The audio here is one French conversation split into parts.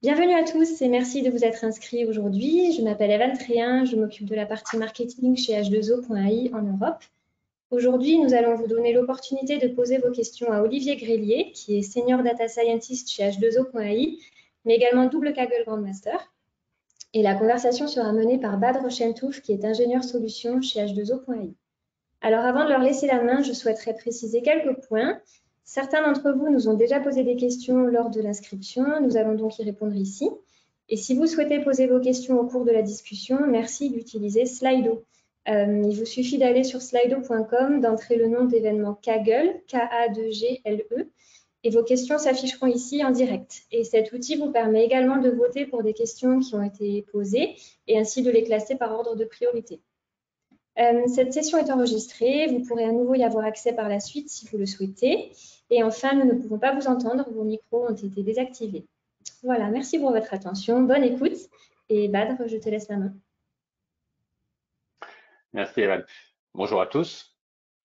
Bienvenue à tous et merci de vous être inscrits aujourd'hui. Je m'appelle Evan Tréhin, je m'occupe de la partie marketing chez H2O.ai en Europe. Aujourd'hui, nous allons vous donner l'opportunité de poser vos questions à Olivier Grélier, qui est Senior Data Scientist chez H2O.ai, mais également double Kaggle Grandmaster. Et la conversation sera menée par Badr Chentouf, qui est ingénieur solution chez H2O.ai. Alors avant de leur laisser la main, je souhaiterais préciser quelques points. Certains d'entre vous nous ont déjà posé des questions lors de l'inscription. Nous allons donc y répondre ici. Et si vous souhaitez poser vos questions au cours de la discussion, merci d'utiliser Slido. Il vous suffit d'aller sur slido.com, d'entrer le nom d'événement Kaggle, K-A-2-G-L-E, et vos questions s'afficheront ici en direct. Et cet outil vous permet également de voter pour des questions qui ont été posées et ainsi de les classer par ordre de priorité. Cette session est enregistrée, vous pourrez à nouveau y avoir accès par la suite si vous le souhaitez. Et enfin, nous ne pouvons pas vous entendre, vos micros ont été désactivés. Voilà, merci pour votre attention, bonne écoute. Et Badr, je te laisse la main. Merci Evan. Bonjour à tous.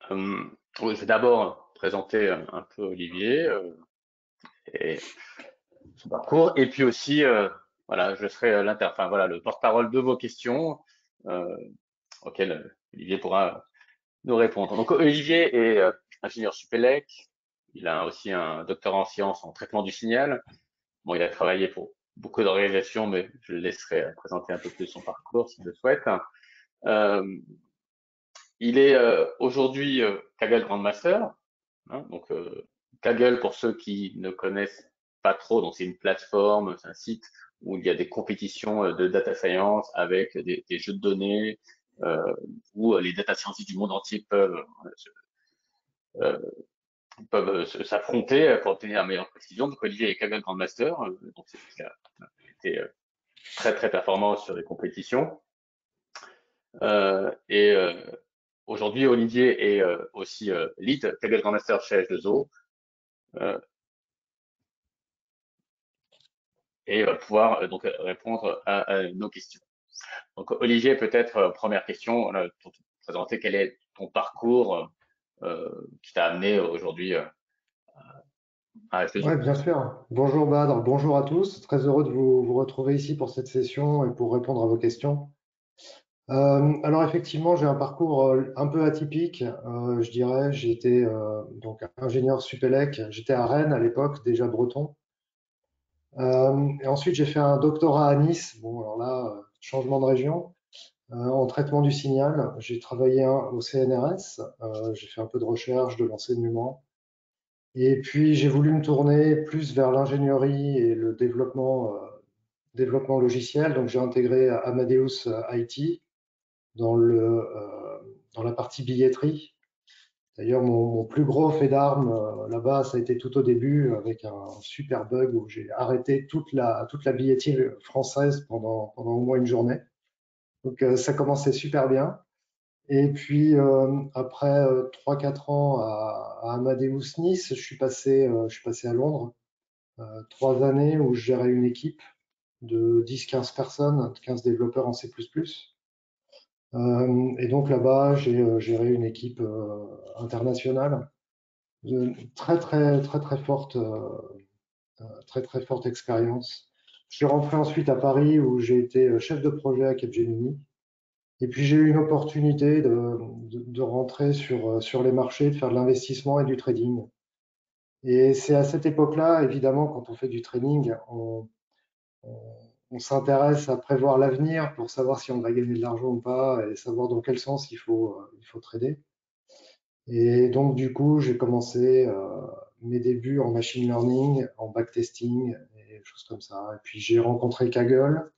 Je vais d'abord présenter un peu Olivier et son parcours, et puis aussi, voilà, je serai le porte-parole de vos questions auxquelles Olivier pourra nous répondre. Donc Olivier est ingénieur Supélec. Il a aussi un doctorat en sciences en traitement du signal. Bon, il a travaillé pour beaucoup d'organisations, mais je le laisserai présenter un peu plus son parcours s'il le souhaite. Il est aujourd'hui Kaggle Grandmaster. Donc Kaggle, pour ceux qui ne connaissent pas trop, donc c'est une plateforme, c'est un site où il y a des compétitions de data science avec des jeux de données où les data scientists du monde entier euh, peuvent s'affronter pour obtenir une meilleure précision. Donc Olivier est Kaggle Grandmaster, donc il a été très très performant sur les compétitions. Et aujourd'hui, Olivier est aussi lead Kaggle Grandmaster chez H2O. Et pouvoir donc répondre à nos questions. Donc Olivier, peut-être première question, pour te présenter quel est ton parcours qui t'a amené aujourd'hui à H2O. Oui, bien sûr. Bonjour Badr, bonjour à tous. Très heureux de vous retrouver ici pour cette session et pour répondre à vos questions. Alors effectivement, j'ai un parcours un peu atypique, je dirais. J'ai été donc ingénieur Supélec. J'étais à Rennes à l'époque, déjà breton. Et ensuite, j'ai fait un doctorat à Nice. Bon, alors là, changement de région. En traitement du signal, j'ai travaillé au CNRS. J'ai fait un peu de recherche, de l'enseignement. Et puis j'ai voulu me tourner plus vers l'ingénierie et le développement logiciel. Donc j'ai intégré Amadeus IT dans la partie billetterie. D'ailleurs, mon plus gros fait d'armes là-bas, ça a été tout au début avec un super bug où j'ai arrêté toute la billetterie française pendant au moins une journée. Donc ça commençait super bien. Et puis après 3-4 ans à Amadeus Nice, je suis passé à Londres. 3 années où je gérais une équipe de 10-15 personnes, 15 développeurs en C++. Et donc là-bas, j'ai géré une équipe internationale de très forte expérience. Je suis rentré ensuite à Paris où j'ai été chef de projet à Capgemini. Et puis j'ai eu une opportunité de rentrer sur les marchés, de faire de l'investissement et du trading. Et c'est à cette époque-là, évidemment, quand on fait du trading, on s'intéresse à prévoir l'avenir pour savoir si on va gagner de l'argent ou pas et savoir dans quel sens il faut trader. Et donc, du coup, j'ai commencé mes débuts en machine learning, en backtesting et des choses comme ça. Et puis, j'ai rencontré Kaggle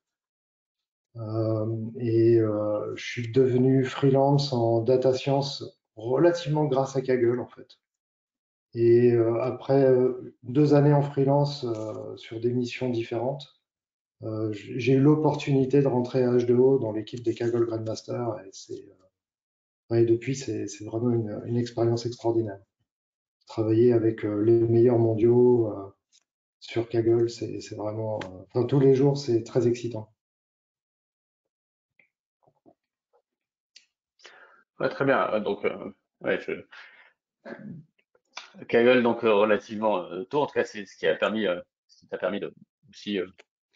et je suis devenu freelance en data science relativement grâce à Kaggle, en fait. Et après 2 années en freelance sur des missions différentes, j'ai eu l'opportunité de rentrer à H2O dans l'équipe des Kaggle Grandmaster et depuis, c'est vraiment une expérience extraordinaire. Travailler avec les meilleurs mondiaux sur Kaggle, c'est vraiment, enfin, tous les jours, c'est très excitant. Ouais, très bien. Donc, ouais, Kaggle, donc relativement tôt. En tout cas, c'est ce qui t'a permis de aussi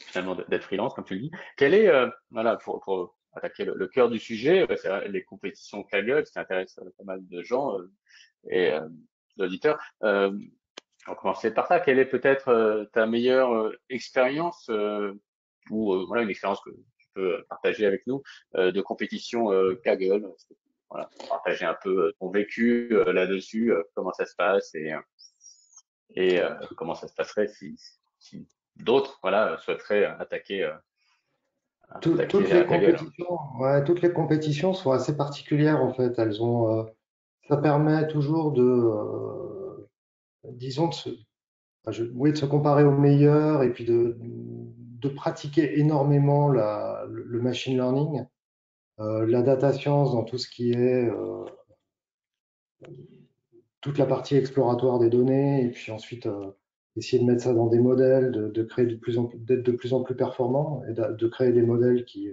finalement d'être freelance, comme tu le dis. Quel est, voilà, pour attaquer le cœur du sujet, c'est les compétitions Kaggle, qui intéressent pas mal de gens et d'auditeurs. On va commencer par ça. Quelle est peut-être ta meilleure expérience ou voilà une expérience que tu peux partager avec nous de compétition Kaggle? Voilà, partager un peu ton vécu là-dessus, comment ça se passe et comment ça se passerait si d'autres voilà souhaiteraient Toutes attaquer les à Kaggle. compétitions, ouais, toutes les compétitions sont assez particulières en fait. Ça permet toujours disons, oui, de se comparer aux meilleurs et puis de pratiquer énormément le machine learning, la data science dans tout ce qui est toute la partie exploratoire des données, et puis ensuite essayer de mettre ça dans des modèles, de créer d'être de plus en plus performant et de créer des modèles qui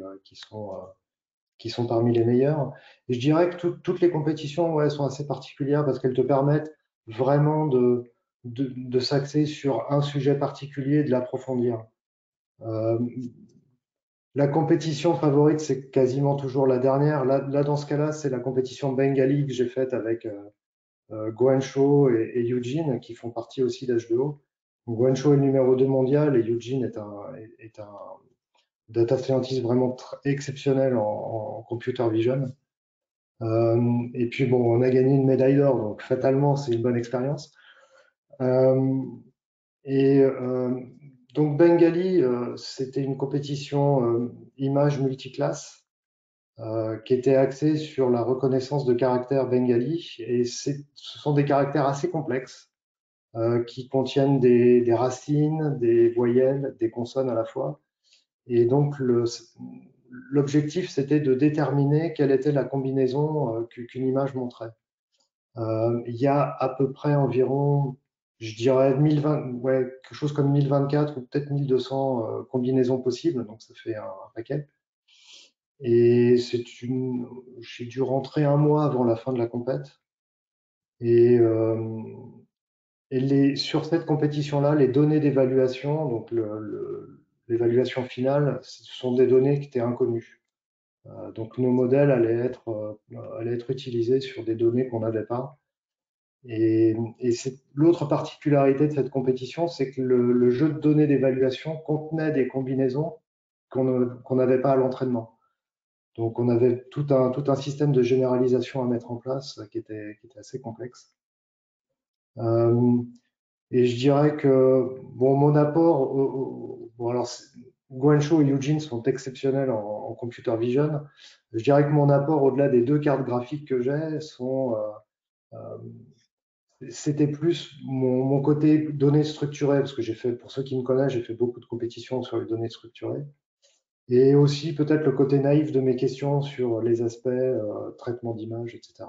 sont parmi les meilleurs. Et je dirais que toutes les compétitions, ouais, sont assez particulières parce qu'elles te permettent vraiment de s'axer sur un sujet particulier et de l'approfondir. Euh, la compétition favorite, c'est quasiment toujours la dernière. Là, dans ce cas-là, c'est la compétition Bengali que j'ai faite avec Guangzhou et Eugene, qui font partie aussi d'H2O. Guangzhou est le numéro 2 mondial et Eugene est un data scientist vraiment exceptionnel en computer vision. Et puis bon, on a gagné une médaille d'or, donc fatalement, c'est une bonne expérience. Euh, et donc Bengali, c'était une compétition image multiclasse qui était axée sur la reconnaissance de caractères bengali. Et ce sont des caractères assez complexes qui contiennent des racines, des voyelles, des consonnes à la fois. Et donc l'objectif, c'était de déterminer quelle était la combinaison qu'une image montrait. Il y a à peu près environ, je dirais, 1020, ouais, quelque chose comme 1024 ou peut-être 1200 combinaisons possibles, donc ça fait un paquet. Et j'ai dû rentrer un mois avant la fin de la compète. Et, sur cette compétition-là, les données d'évaluation, donc l'évaluation finale, ce sont des données qui étaient inconnues. Donc nos modèles allaient être utilisés sur des données qu'on n'avait pas. Et c'est l'autre particularité de cette compétition, c'est que le jeu de données d'évaluation contenait des combinaisons qu'on n'avait pas à l'entraînement. Donc on avait tout un système de généralisation à mettre en place qui était assez complexe. Euh, et je dirais que bon, mon apport, bon alors Guangzhou et Eugene sont exceptionnels en computer vision. Je dirais que mon apport, au-delà des deux cartes graphiques que j'ai, c'était plus mon côté données structurées, parce que pour ceux qui me connaissent, j'ai fait beaucoup de compétitions sur les données structurées. Et aussi peut-être le côté naïf de mes questions sur les aspects traitement d'image, etc.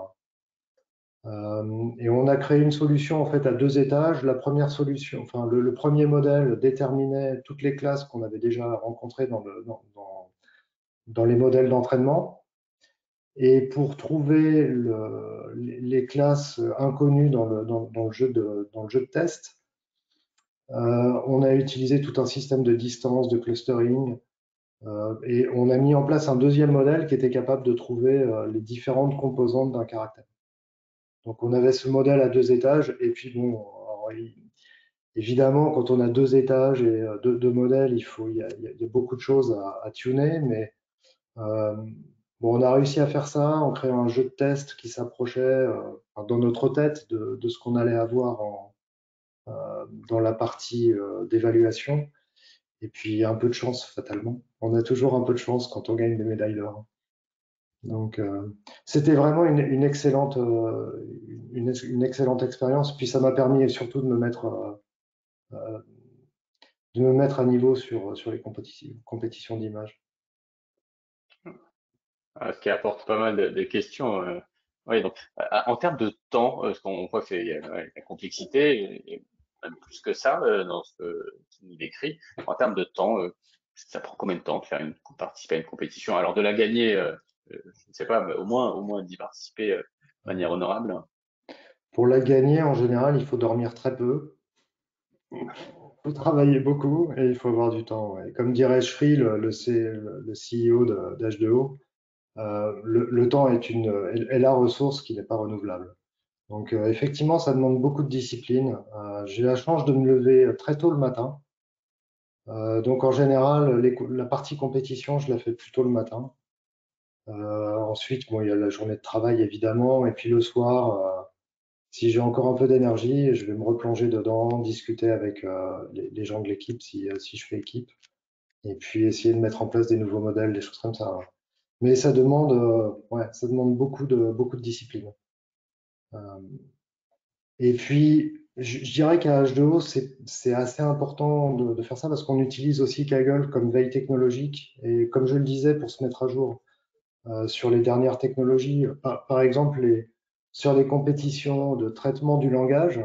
Et on a créé une solution en fait à deux étages. La première solution, enfin le premier modèle déterminait toutes les classes qu'on avait déjà rencontrées dans les modèles d'entraînement. Et pour trouver les classes inconnues dans le jeu de test, on a utilisé tout un système de distance, de clustering, et on a mis en place un deuxième modèle qui était capable de trouver les différentes composantes d'un caractère. Donc on avait ce modèle à deux étages, et puis bon, alors, évidemment, quand on a deux étages et deux modèles, il y a beaucoup de choses à tuner, mais euh, bon, on a réussi à faire ça en créant un jeu de test qui s'approchait dans notre tête de ce qu'on allait avoir dans la partie d'évaluation. Et puis un peu de chance, fatalement. On a toujours un peu de chance quand on gagne des médailles d'or. Donc c'était vraiment une excellente expérience. Puis ça m'a permis surtout euh, de me mettre à niveau sur les compétitions d'image. Ce qui apporte pas mal de questions. Oui, donc en termes de temps, parce qu'on voit qu'il y a la complexité et même plus que ça dans ce que tu nous décris. En termes de temps, ça prend combien de temps de faire participer à une compétition? Alors de la gagner, je ne sais pas, mais au moins d'y participer de manière honorable. Pour la gagner, en général, il faut dormir très peu. faut travailler beaucoup et il faut avoir du temps. Ouais. Comme dirait Shri, le CEO d'H2O, le temps est la ressource qui n'est pas renouvelable. Donc effectivement, ça demande beaucoup de discipline. J'ai la chance de me lever très tôt le matin. Donc en général, la partie compétition, je la fais plutôt le matin. Ensuite, bon, il y a la journée de travail évidemment, et puis le soir, si j'ai encore un peu d'énergie, je vais me replonger dedans, discuter avec les gens de l'équipe si je fais équipe, et puis essayer de mettre en place des nouveaux modèles, des choses comme ça. Ouais. Mais ça demande beaucoup de discipline. Euh, et puis, je dirais qu'à H2O, c'est assez important de faire ça parce qu'on utilise aussi Kaggle comme veille technologique, et comme je le disais, pour se mettre à jour sur les dernières technologies. Par exemple, sur les compétitions de traitement du langage,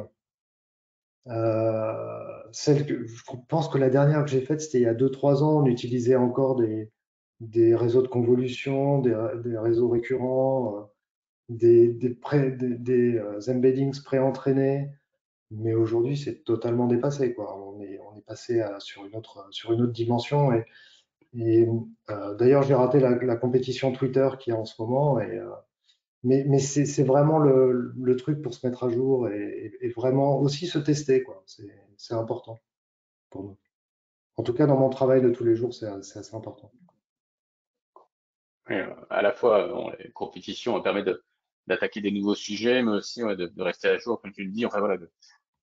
je pense que la dernière que j'ai faite, c'était il y a 2 3 ans. On utilisait encore des réseaux de convolution, des réseaux récurrents, des embeddings pré-entraînés. Mais aujourd'hui, c'est totalement dépassé, quoi. On est passé sur une autre dimension. Et d'ailleurs, j'ai raté la compétition Twitter qui est en ce moment. Mais c'est vraiment le truc pour se mettre à jour et vraiment aussi se tester, quoi. C'est important pour nous. En tout cas, dans mon travail de tous les jours, c'est assez important. Et, à la fois, bon, les compétitions permettent d'attaquer des nouveaux sujets, mais aussi ouais, de rester à jour, comme tu le dis. Enfin voilà,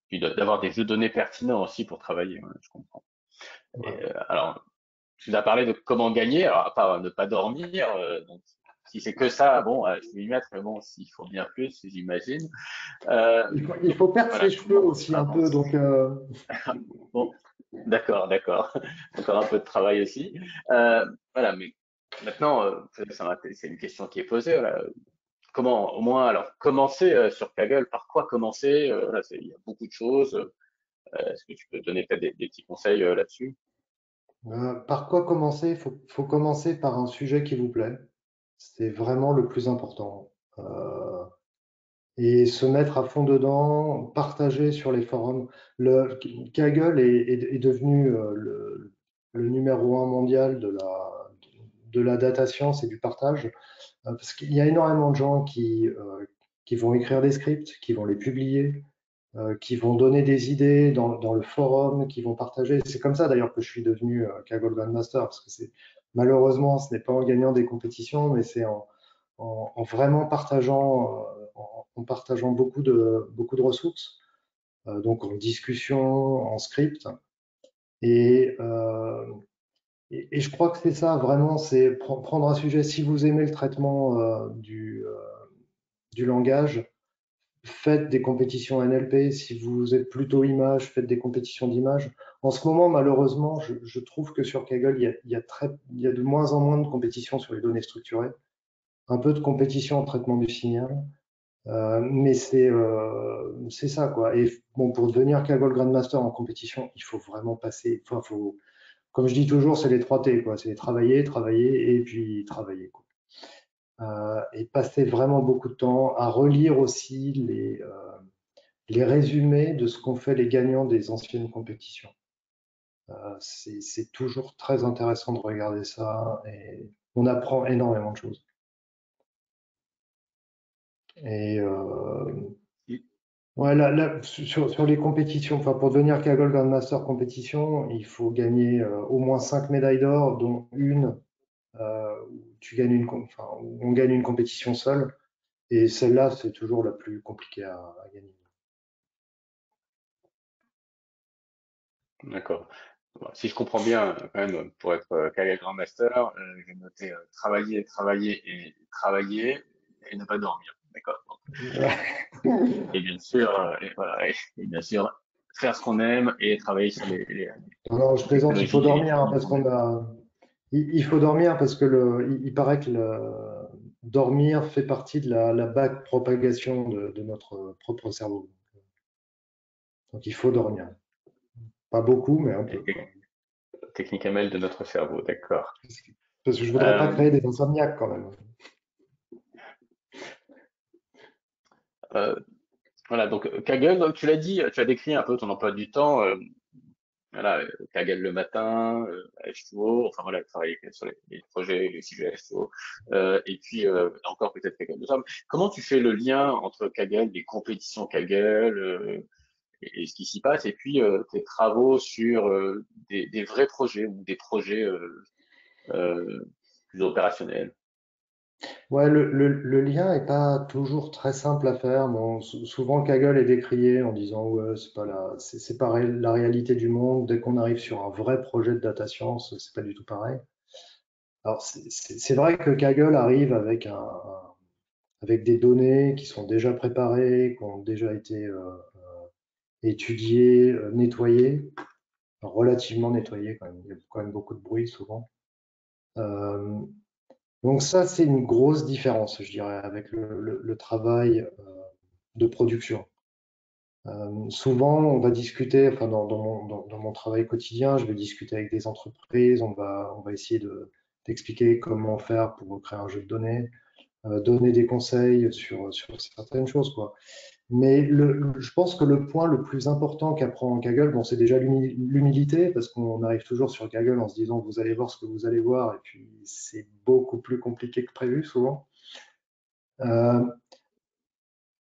puis d'avoir des jeux de données pertinents aussi pour travailler. Ouais, je comprends. Ouais. Et, alors, tu nous as parlé de comment gagner, alors à part ne pas dormir. Donc, si c'est que ça, bon, je vais y mettre, mais bon, s'il faut bien plus, j'imagine. Euh, Il faut perdre voilà, ses cheveux comment aussi un peu, avancer. donc Bon, d'accord, d'accord. Encore un peu de travail aussi. Euh, voilà, mais maintenant, c'est une question qui est posée. Voilà. Comment, au moins, alors, commencer sur Kaggle, par quoi commencer? Voilà, il y a beaucoup de choses. Est-ce que tu peux donner peut-être des petits conseils là-dessus? par quoi commencer? Il faut commencer par un sujet qui vous plaît. C'est vraiment le plus important. Et se mettre à fond dedans, partager sur les forums. Le Kaggle est devenu le numéro un mondial de la data science et du partage, parce qu'il y a énormément de gens qui vont écrire des scripts, qui vont les publier, qui vont donner des idées dans le forum, qui vont partager. C'est comme ça d'ailleurs que je suis devenu Kaggle Grandmaster, parce que malheureusement, ce n'est pas en gagnant des compétitions, mais c'est en vraiment en partageant beaucoup de ressources, donc en discussion, en script. Et, euh, et je crois que c'est ça, vraiment, c'est prendre un sujet. Si vous aimez le traitement du langage, faites des compétitions NLP. Si vous êtes plutôt image, faites des compétitions d'image. En ce moment, malheureusement, je trouve que sur Kaggle, il y a de moins en moins de compétitions sur les données structurées, un peu de compétition en traitement du signal. Mais c'est ça, quoi. Et bon, pour devenir Kaggle Grandmaster en compétition, il faut vraiment passer. Enfin, comme je dis toujours, c'est les 3 T, quoi. C'est travailler, travailler et puis travailler, quoi. Et passer vraiment beaucoup de temps à relire aussi les résumés de ce qu'ont fait les gagnants des anciennes compétitions. C'est toujours très intéressant de regarder ça et on apprend énormément de choses. Et ouais, sur les compétitions, enfin, pour devenir Kaggle Grandmaster compétition, il faut gagner au moins 5 médailles d'or, dont une où enfin, où on gagne une compétition seule. Et celle-là, c'est toujours la plus compliquée à gagner. D'accord. Bon, si je comprends bien, quand même, pour être Kaggle Grand Master, j'ai noté travailler, travailler et travailler et ne pas dormir. D'accord. Et bien sûr, et voilà, et bien sûr, faire ce qu'on aime et travailler sur Non, non, je les plaisante, il faut technologies et les dormir hein, techniques parce qu'on aime. il faut dormir parce que il paraît que dormir fait partie de la backpropagation de notre propre cerveau. Donc il faut dormir. Pas beaucoup, mais un peu, Et quoi. technique ML de notre cerveau, d'accord. Parce que je voudrais pas Euh, créer des insomniaques quand même. euh, voilà, donc Kaggle, donc, tu l'as dit, tu as décrit un peu ton emploi du temps. voilà, Kaggle le matin, H2O, enfin voilà, travailler sur les projets, les sujets H2O, et puis encore peut-être Kaggle le soir. Comment tu fais le lien entre Kaggle, les compétitions Kaggle, et ce qui s'y passe, et puis tes travaux sur des vrais projets ou des projets plus opérationnels? Ouais, le lien est pas toujours très simple à faire. Bon, souvent, Kaggle est décrié en disant ouais, c'est pas la réalité du monde. Dès qu'on arrive sur un vrai projet de data science, c'est pas du tout pareil. Alors, c'est vrai que Kaggle arrive avec des données qui sont déjà préparées, qui ont déjà été étudiées, nettoyées, relativement nettoyées quand même. Il y a quand même beaucoup de bruit souvent. Euh, donc ça, c'est une grosse différence, je dirais, avec le travail de production. Souvent, on va discuter, enfin dans mon travail quotidien, je vais discuter avec des entreprises, on va essayer d'expliquer comment faire pour créer un jeu de données, donner des conseils sur certaines choses, quoi. Mais je pense que le point le plus important qu'apprend Kaggle, bon, c'est déjà l'humilité, parce qu'on arrive toujours sur Kaggle en se disant vous allez voir ce que vous allez voir, et puis c'est beaucoup plus compliqué que prévu souvent. Euh,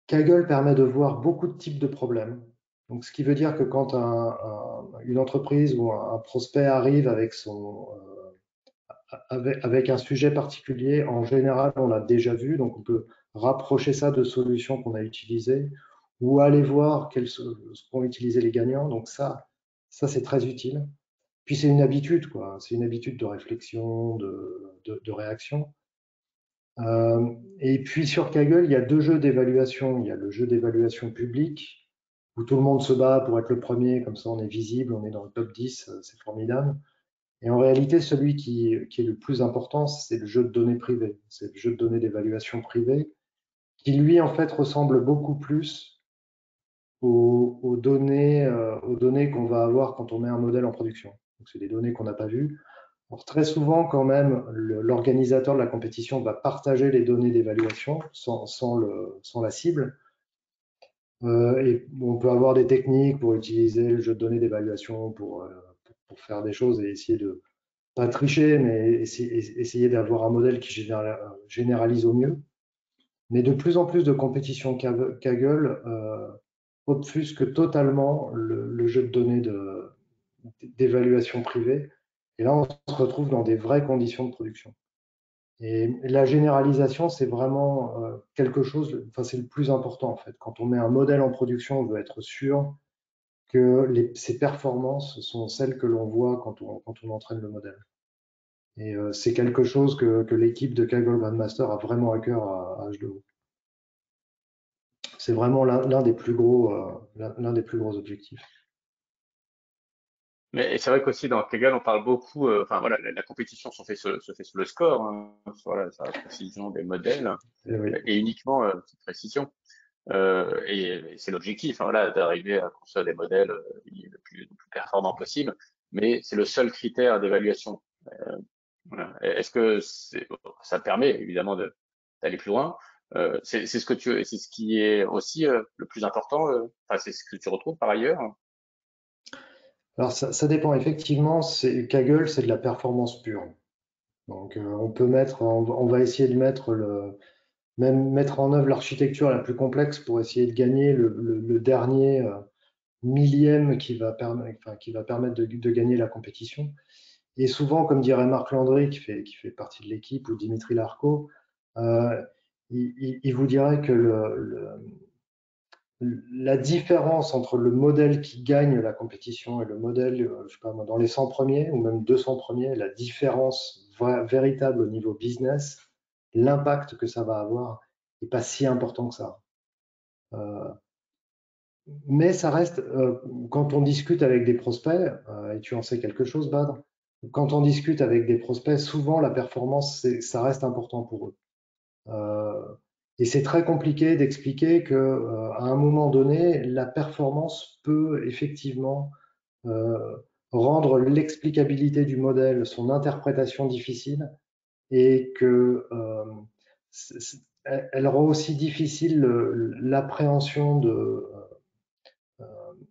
Kaggle permet de voir beaucoup de types de problèmes. Donc, ce qui veut dire que quand une entreprise ou un prospect arrive avec un sujet particulier, en général, on l'a déjà vu, donc on peut rapprocher ça de solutions qu'on a utilisées ou aller voir ce qu'ont utilisé les gagnants. Donc ça c'est très utile. Puis c'est une habitude, quoi. C'est une habitude de réflexion, de réaction. Et puis sur Kaggle, il y a deux jeux d'évaluation. Il y a le jeu d'évaluation public, où tout le monde se bat pour être le premier, comme ça on est visible, on est dans le top 10, c'est formidable. Et en réalité, celui qui est le plus important, c'est le jeu de données privées. C'est le jeu de données d'évaluation privée, qui lui, en fait, ressemble beaucoup plus aux données qu'on va avoir quand on met un modèle en production. Donc, c'est des données qu'on n'a pas vues. Alors, très souvent, quand même, l'organisateur de la compétition va partager les données d'évaluation sans la cible. Et on peut avoir des techniques pour utiliser le jeu de données d'évaluation pour faire des choses et essayer de pas tricher, mais essayer d'avoir un modèle qui généralise au mieux. Mais de plus en plus de compétitions Kaggle obfusquent totalement le jeu de données d'évaluation privée. Et là, on se retrouve dans des vraies conditions de production. Et la généralisation, c'est vraiment quelque chose, enfin, c'est le plus important en fait. Quand on met un modèle en production, on veut être sûr que ses performances sont celles que l'on voit quand on entraîne le modèle. Et c'est quelque chose que l'équipe de Kaggle Grandmaster a vraiment à cœur à H2O. C'est vraiment l'un des plus gros, l'un des plus gros objectifs. Mais c'est vrai qu'aussi dans Kaggle, on parle beaucoup, enfin voilà, la compétition se fait sur le score, hein, sur la précision des modèles, Et oui. et uniquement cette précision. Et c'est l'objectif, hein, voilà, d'arriver à construire des modèles le plus performants possible, mais c'est le seul critère d'évaluation. Voilà. Est-ce que ça permet évidemment d'aller plus loin? C'est ce que c'est ce qui est aussi le plus important. Enfin, c'est ce que tu retrouves par ailleurs. Alors ça dépend effectivement. Kaggle, c'est de la performance pure. Donc on peut on va essayer de même mettre en œuvre l'architecture la plus complexe pour essayer de gagner le dernier millième qui va permettre de gagner la compétition. Et souvent, comme dirait Marc Landry, qui fait partie de l'équipe, ou Dimitri Larco, euh, il vous dirait que la différence entre le modèle qui gagne la compétition et le modèle, je sais pas moi, dans les 100 premiers ou même 200 premiers, la différence véritable au niveau business, l'impact que ça va avoir n'est pas si important que ça. Euh, mais ça reste, quand on discute avec des prospects, et tu en sais quelque chose, Badr, quand on discute avec des prospects, souvent la performance, ça reste important pour eux. Euh, et c'est très compliqué d'expliquer que, à un moment donné, la performance peut effectivement euh, rendre l'explicabilité du modèle, son interprétation difficile, et que elle rend aussi difficile l'appréhension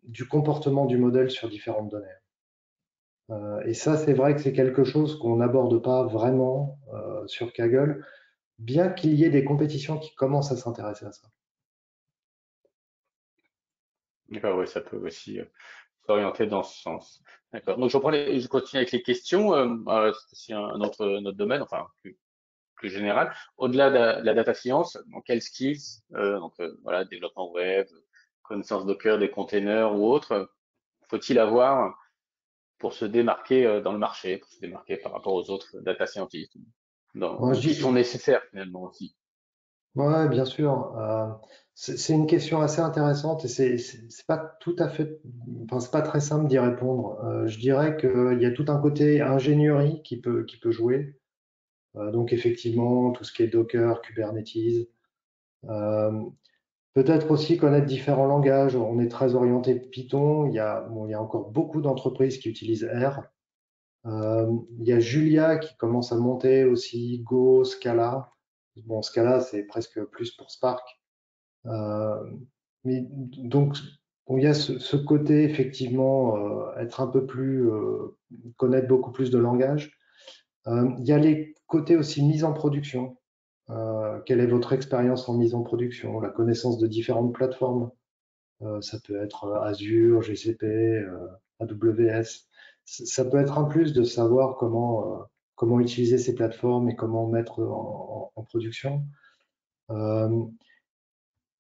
du comportement du modèle sur différentes données. Et ça, c'est vrai que c'est quelque chose qu'on n'aborde pas vraiment sur Kaggle, bien qu'il y ait des compétitions qui commencent à s'intéresser à ça. D'accord, oui, ça peut aussi s'orienter dans ce sens. D'accord. Donc, je continue avec les questions. C'est aussi un autre domaine, enfin, plus général. Au-delà de la data science, dans quelles skills, voilà, développement web, connaissance Docker, des containers ou autres, faut-il avoir pour se démarquer dans le marché, pour se démarquer par rapport aux autres data scientists, Moi, ou qui sont nécessaires finalement aussi. ouais, bien sûr. C'est une question assez intéressante et c'est pas tout à fait, enfin, c'est pas très simple d'y répondre. Je dirais qu'il y a tout un côté ingénierie qui peut jouer. Donc effectivement, tout ce qui est Docker, Kubernetes. Euh, Peut-être aussi connaître différents langages. On est très orienté Python. Bon, il y a encore beaucoup d'entreprises qui utilisent R. Il y a Julia qui commence à monter aussi, Go, Scala. Bon, Scala, c'est presque plus pour Spark. Euh, mais donc, bon, il y a ce côté, effectivement, être un peu plus, connaître beaucoup plus de langages. Il y a les côtés aussi mise en production. Quelle est votre expérience en mise en production? La connaissance de différentes plateformes. Ça peut être Azure, GCP, AWS. Ça peut être un plus de savoir comment utiliser ces plateformes et comment mettre en production. Euh,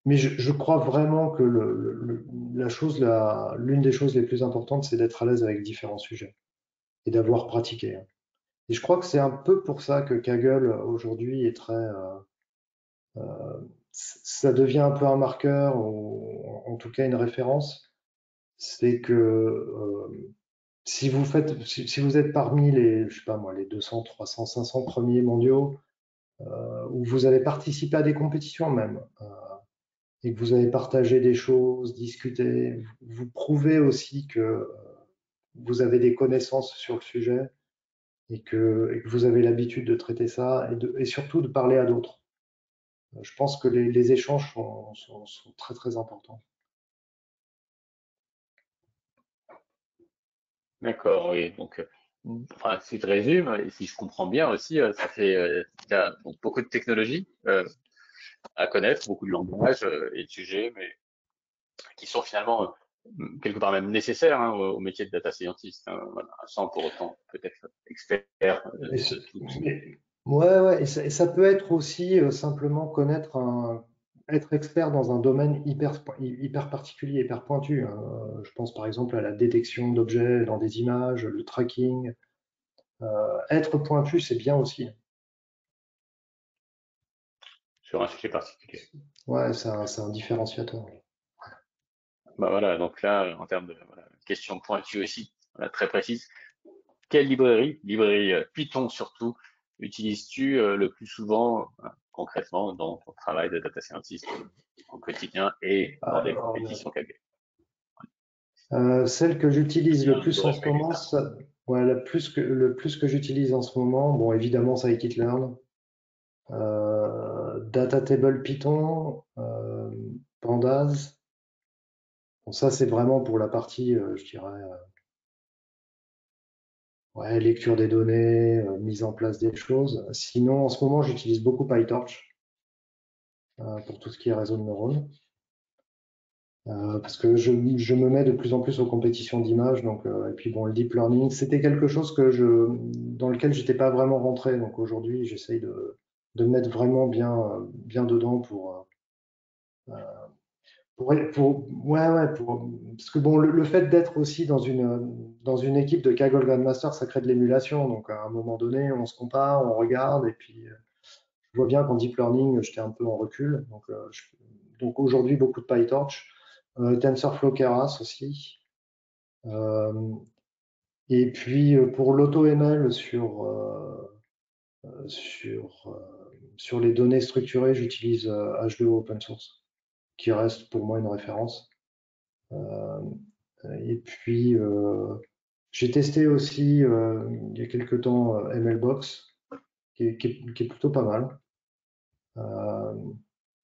mais je crois vraiment que l'une des choses les plus importantes, c'est d'être à l'aise avec différents sujets et d'avoir pratiqué. Et je crois que c'est un peu pour ça que Kaggle aujourd'hui est ça devient un peu un marqueur ou en tout cas une référence. C'est que si vous êtes parmi les, je sais pas moi, les 200, 300, 500 premiers mondiaux, où vous avez participé à des compétitions même, et que vous avez partagé des choses, discuté, vous prouvez aussi que vous avez des connaissances sur le sujet et que vous avez l'habitude de traiter ça et surtout de parler à d'autres. Je pense que les échanges sont très très importants. D'accord, oui. Donc, enfin, si je résume, et si je comprends bien aussi, ça fait il y a donc beaucoup de technologies à connaître, beaucoup de langages et de sujets, mais qui sont finalement quelque part même nécessaires au métier de data scientist, hein, voilà, sans pour autant peut-être expert Et de tout. ouais, ouais, et ça peut être aussi simplement être expert dans un domaine hyper particulier, hyper pointu. Hein. Je pense par exemple à la détection d'objets dans des images, le tracking. Être pointu, c'est bien aussi. Sur un sujet particulier. Ouais, c'est un différenciateur. Bah voilà, donc là, en termes de voilà, question pointue aussi, voilà, très précise, quelle librairie Python surtout, utilises-tu le plus souvent concrètement dans ton travail de data scientist au quotidien et dans des Alors, compétitions KG? celle que j'utilise S'il y a le un plus en ce librairie moment, ouais, le plus que j'utilise en ce moment, bon, évidemment, scikit-learn, Datatable Python, Pandas. Bon, ça, c'est vraiment pour la partie, je dirais, ouais, lecture des données, mise en place des choses. Sinon, en ce moment, j'utilise beaucoup PyTorch pour tout ce qui est réseau de neurones. Parce que je me mets de plus en plus aux compétitions d'images. Donc, et puis bon, le deep learning, c'était quelque chose dans lequel j'étais pas vraiment rentré. Donc aujourd'hui, j'essaye de me mettre vraiment bien dedans parce que bon, le fait d'être aussi dans une équipe de Kaggle Grandmaster, ça crée de l'émulation. Donc, à un moment donné, on se compare, on regarde, et puis je vois bien qu'en deep learning, j'étais un peu en recul. Donc aujourd'hui, beaucoup de PyTorch, TensorFlow Keras aussi. Euh, et puis pour l'AutoML sur les données structurées, j'utilise H2O Open Source, qui reste pour moi une référence. Euh, Et puis, j'ai testé aussi il y a quelques temps MLBox, qui est plutôt pas mal. Euh,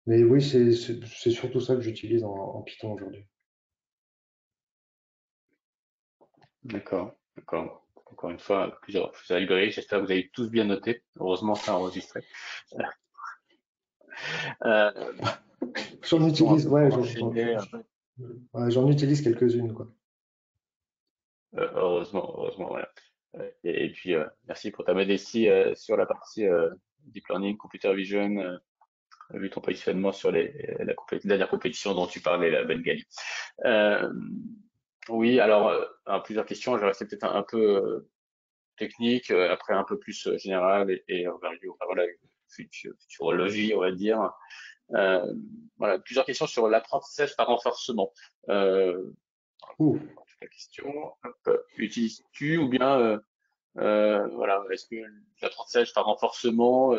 mais oui, c'est surtout ça que j'utilise en Python aujourd'hui. D'accord, d'accord. encore une fois, plusieurs librairies. J'espère que vous avez tous bien noté. Heureusement, ça a enregistré. Euh, J'en question un utilise, peu ouais, pour enchaîner. ouais, j'en utilise quelques-unes, quoi. Heureusement, voilà. Et puis, merci pour ta modestie sur la partie deep learning, computer vision, vu ton positionnement sur la dernière compétition dont tu parlais, la Bengali. Euh, oui, alors, plusieurs questions. Je vais rester peut-être un peu technique, après un peu plus général et overview, enfin, voilà, futurologie, on va dire. Euh, voilà, plusieurs questions sur l'apprentissage par renforcement. Euh, Ouh. la question, hop, utilises-tu ou bien voilà, est-ce que l'apprentissage par renforcement,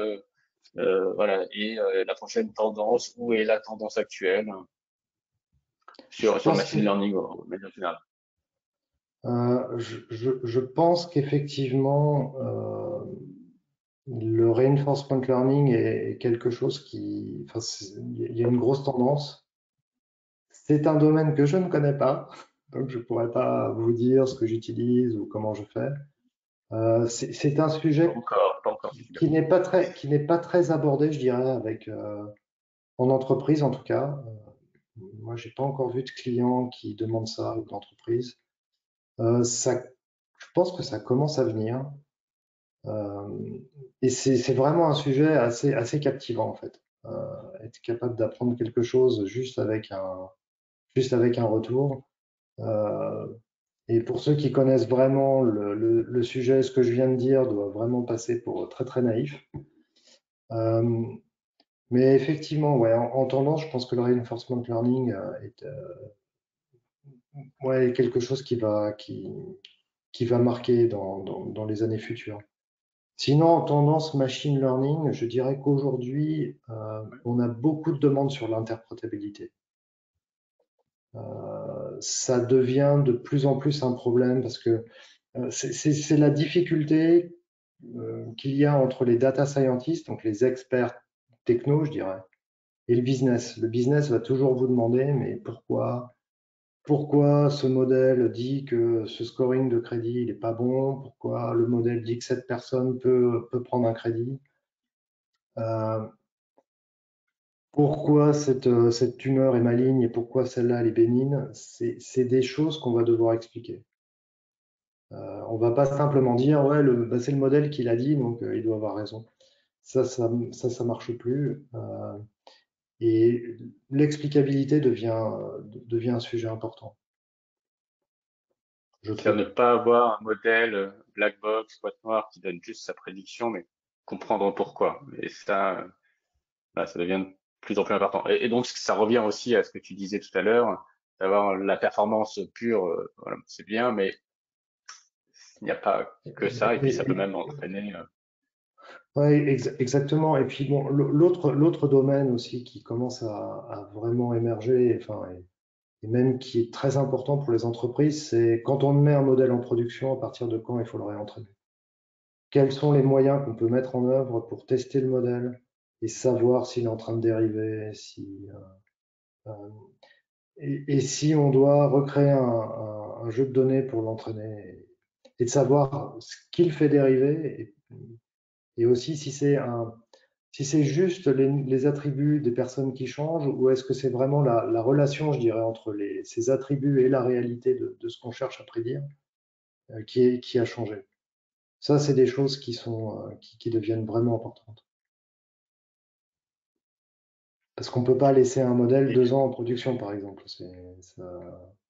voilà, est la prochaine tendance, où est la tendance actuelle Je sur le pense que, machine learning de manière générale? je pense qu'effectivement, le reinforcement learning est quelque chose qui, enfin, il y a une grosse tendance. C'est un domaine que je ne connais pas, donc je pourrais pas vous dire ce que j'utilise ou comment je fais. C'est un sujet Pas encore. qui n'est pas très abordé, je dirais, en entreprise en tout cas. Moi, j'ai pas encore vu de client qui demande ça ou d'entreprise. Je pense que ça commence à venir. Euh, et c'est vraiment un sujet assez captivant en fait. Être capable d'apprendre quelque chose juste avec un retour. Euh, et pour ceux qui connaissent vraiment le sujet, ce que je viens de dire doit vraiment passer pour très très naïf. Euh, mais effectivement, ouais, en tendance, je pense que le reinforcement learning ouais, quelque chose qui va marquer dans les années futures. Sinon, en tendance machine learning, je dirais qu'aujourd'hui, on a beaucoup de demandes sur l'interprétabilité. Ça devient de plus en plus un problème parce que c'est la difficulté qu'il y a entre les data scientists, donc les experts techno, je dirais, et le business. Le business va toujours vous demander, mais pourquoi ce modèle dit que ce scoring de crédit il est pas bon? Pourquoi le modèle dit que cette personne peut prendre un crédit? Euh, Pourquoi cette tumeur est maligne et pourquoi celle-là elle est bénigne? C'est des choses qu'on va devoir expliquer. On va pas simplement dire ouais bah, c'est le modèle qui l'a dit donc il doit avoir raison. Ça marche plus. Et l'explicabilité devient un sujet important, je C'est à trouve. ne pas avoir un modèle black box, boîte noire qui donne juste sa prédiction, mais comprendre pourquoi. Et ça, voilà, ça devient de plus en plus important. Et donc, ça revient aussi à ce que tu disais tout à l'heure, d'avoir la performance pure, voilà, c'est bien, mais il n'y a pas que ça, et puis ça peut même entraîner. Ouais, exactement. Et puis bon, l'autre domaine aussi qui commence à vraiment émerger, enfin, et même qui est très important pour les entreprises, c'est quand on met un modèle en production, à partir de quand il faut le réentraîner. Quels sont les moyens qu'on peut mettre en œuvre pour tester le modèle et savoir s'il est en train de dériver, si, euh, et si on doit recréer un jeu de données pour l'entraîner et de savoir ce qu'il fait dériver et aussi si c'est juste les attributs des personnes qui changent ou est-ce que c'est vraiment la relation, je dirais, entre ces attributs et la réalité de ce qu'on cherche à prédire qui a changé. Ça, c'est des choses qui deviennent vraiment importantes. Parce qu'on ne peut pas laisser un modèle Et 2 ans en production, par exemple.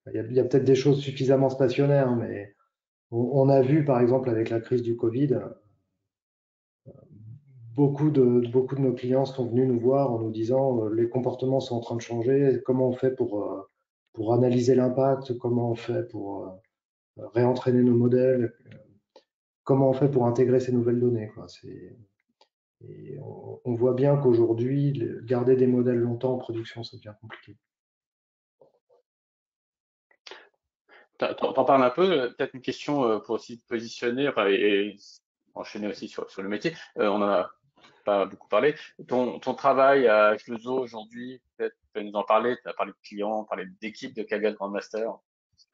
Il y a peut-être des choses suffisamment stationnaires, mais on a vu, par exemple, avec la crise du Covid, beaucoup de nos clients sont venus nous voir en nous disant les comportements sont en train de changer, comment on fait pour analyser l'impact, comment on fait pour réentraîner nos modèles, comment on fait pour intégrer ces nouvelles données, quoi. Et on voit bien qu'aujourd'hui, garder des modèles longtemps en production, ça devient compliqué. t'en parles un peu, peut-être une question pour aussi te positionner, enfin, et enchaîner aussi sur le métier. On en a pas beaucoup parlé. Ton travail à H2O aujourd'hui, peut-être tu peux nous en parler. Tu as parlé de clients, parlé d'équipe de Kaggle Grandmaster.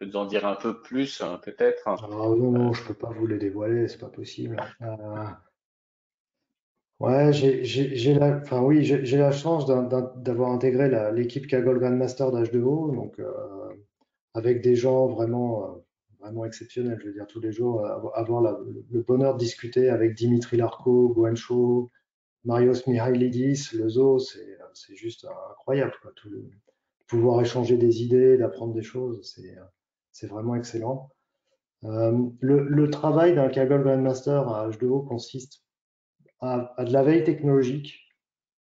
peux nous en dire un peu plus, peut-être? Ah non, je peux pas vous les dévoiler, c'est pas possible. Ouais, enfin oui, j'ai la chance d'avoir intégré l'équipe Kaggle Grandmaster d'H2O, donc avec des gens vraiment exceptionnels. Je veux dire, tous les jours, avoir le bonheur de discuter avec Dimitri Larco, Guancho, Marios Mihailidis, le zoo, c'est juste incroyable, quoi. Pouvoir échanger des idées, d'apprendre des choses, c'est vraiment excellent. Le travail d'un Kaggle Grandmaster à H2O consiste à de la veille technologique.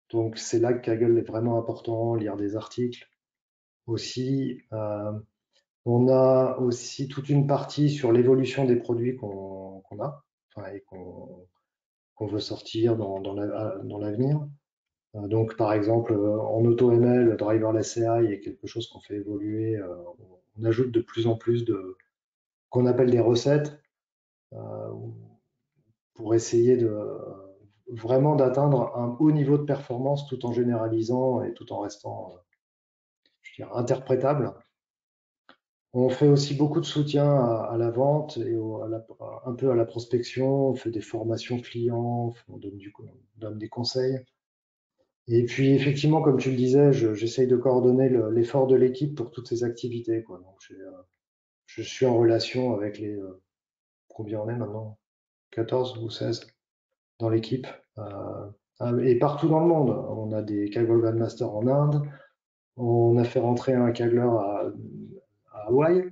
Donc c'est là que Kaggle est vraiment important, lire des articles aussi. On a aussi toute une partie sur l'évolution des produits qu'on a, enfin, et qu'on veut sortir dans l'avenir. Donc par exemple, en AutoML, Driverless AI est quelque chose qu'on fait évoluer. On ajoute de plus en plus qu'on appelle des recettes euh, pour essayer vraiment d'atteindre un haut niveau de performance tout en généralisant et tout en restant, je dirais, interprétable. On fait aussi beaucoup de soutien à la vente et un peu à la prospection. On fait des formations clients, on donne des conseils. Et puis effectivement, comme tu le disais, j'essaye de coordonner l'effort de l'équipe pour toutes ces activités, quoi. Donc, je suis en relation avec combien on est maintenant? 14 ou 16 dans l'équipe. Et partout dans le monde. On a des Kaggle Grandmasters en Inde. On a fait rentrer un Kagler à Hawaï.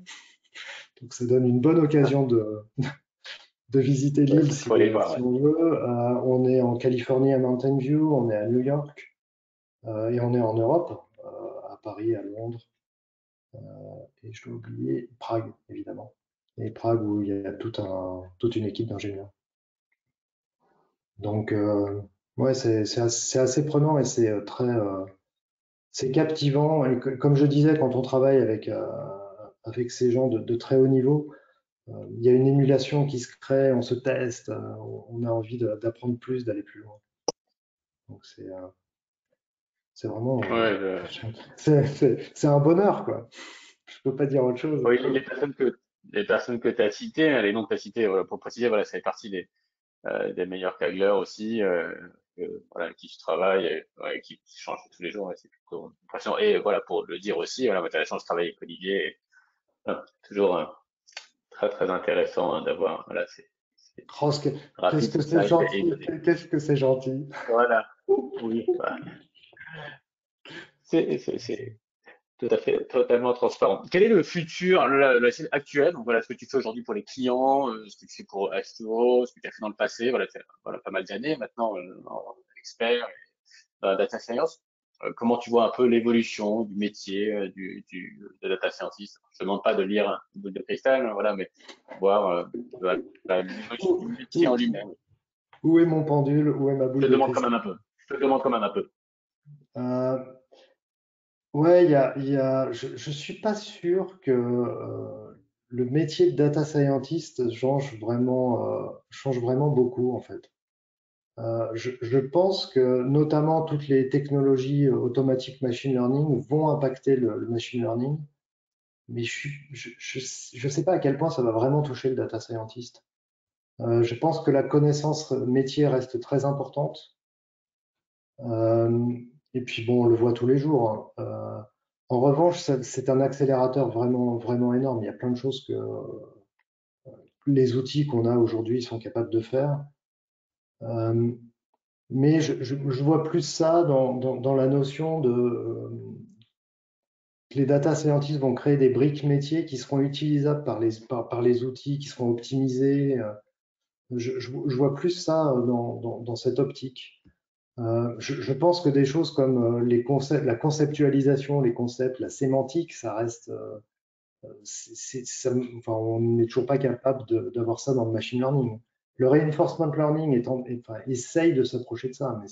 Donc ça donne une bonne occasion de visiter Ouais, l'île faut aller voir, si ouais. on veut. On est en Californie à Mountain View, on est à New York et on est en Europe, à Paris, à Londres et je dois oublier Prague, évidemment. Et Prague où il y a toute une équipe d'ingénieurs. Donc, ouais, c'est assez prenant et c'est captivant. Et comme je disais, quand on travaille avec ces gens de très haut niveau, il y a une émulation qui se crée, on se teste, on a envie d'apprendre plus, d'aller plus loin. Donc, c'est vraiment, Ouais, c'est un bonheur, quoi. Je peux pas dire autre chose. oui, les personnes que tu as citées, les noms que tu as cités, voilà, pour préciser, voilà, ça fait partie des meilleurs taglers aussi, voilà, avec qui je travaille, ouais, qui changent tous les jours, ouais, c'est plutôt impressionnant. Et voilà, pour le dire aussi, voilà, moi, j'ai la chance de travailler avec Olivier, et, toujours très très intéressant d'avoir, voilà, c'est Oh, qu'est-ce rapide, que c'est concise, gentil, qu'est-ce que c'est gentil. voilà, oui, voilà. C'est tout à fait, totalement transparent. Quel est le futur, la scène actuelle? Donc voilà, ce que tu fais aujourd'hui pour les clients, ce que tu fais pour H2O, ce que tu as fait dans le passé, voilà, tu as, voilà, pas mal d'années maintenant, expert dans la data science. Comment tu vois un peu l'évolution du métier de data scientist? Je te demande pas de lire une boule de cristal, hein, voilà, mais voir voilà, l'évolution du Où, métier en où- lui-même. où est mon pendule? Où est ma Je boule te de demande quand cristal? même un peu. Je te demande quand même un peu. Euh, ouais, je suis pas sûr que le métier de data scientist change vraiment beaucoup, en fait. Je pense que notamment toutes les technologies automatiques machine learning vont impacter le machine learning, mais je sais pas à quel point ça va vraiment toucher le data scientist. Je pense que la connaissance métier reste très importante. Euh, et puis bon, on le voit tous les jours, hein. En revanche, c'est un accélérateur vraiment énorme. Il y a plein de choses que les outils qu'on a aujourd'hui sont capables de faire. Euh, mais je vois plus ça dans la notion que les data scientists vont créer des briques métiers qui seront utilisables par les outils, qui seront optimisés. Je vois plus ça dans cette optique. Je pense que des choses comme les concepts, la conceptualisation, les concepts, la sémantique, ça reste, enfin, on n'est toujours pas capable d'avoir ça dans le machine learning. Le reinforcement learning enfin, essaye de s'approcher de ça, mais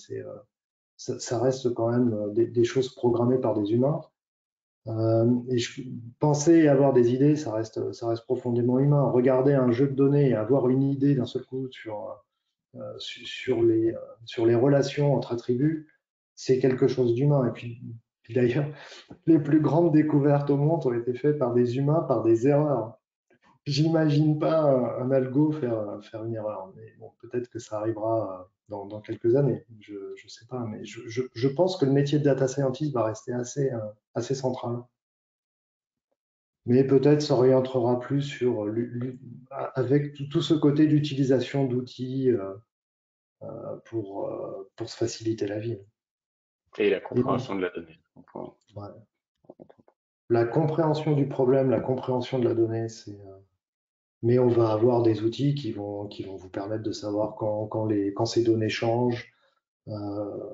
ça reste quand même des choses programmées par des humains. Et penser et avoir des idées, ça reste profondément humain. Regarder un jeu de données et avoir une idée d'un seul coup sur les relations entre attributs, c'est quelque chose d'humain. Et puis, Puis d'ailleurs, les plus grandes découvertes au monde ont été faites par des humains, par des erreurs. J'imagine pas un algo faire une erreur, mais bon, peut-être que ça arrivera dans quelques années. Je sais pas, mais je pense que le métier de data scientist va rester assez central. Mais peut-être s'orientera plus sur avec tout ce côté d'utilisation d'outils pour se faciliter la vie. Et la Et compréhension de la donnée. ouais, la compréhension du problème, la compréhension de la donnée, mais on va avoir des outils qui vont vous permettre de savoir quand ces données changent, euh,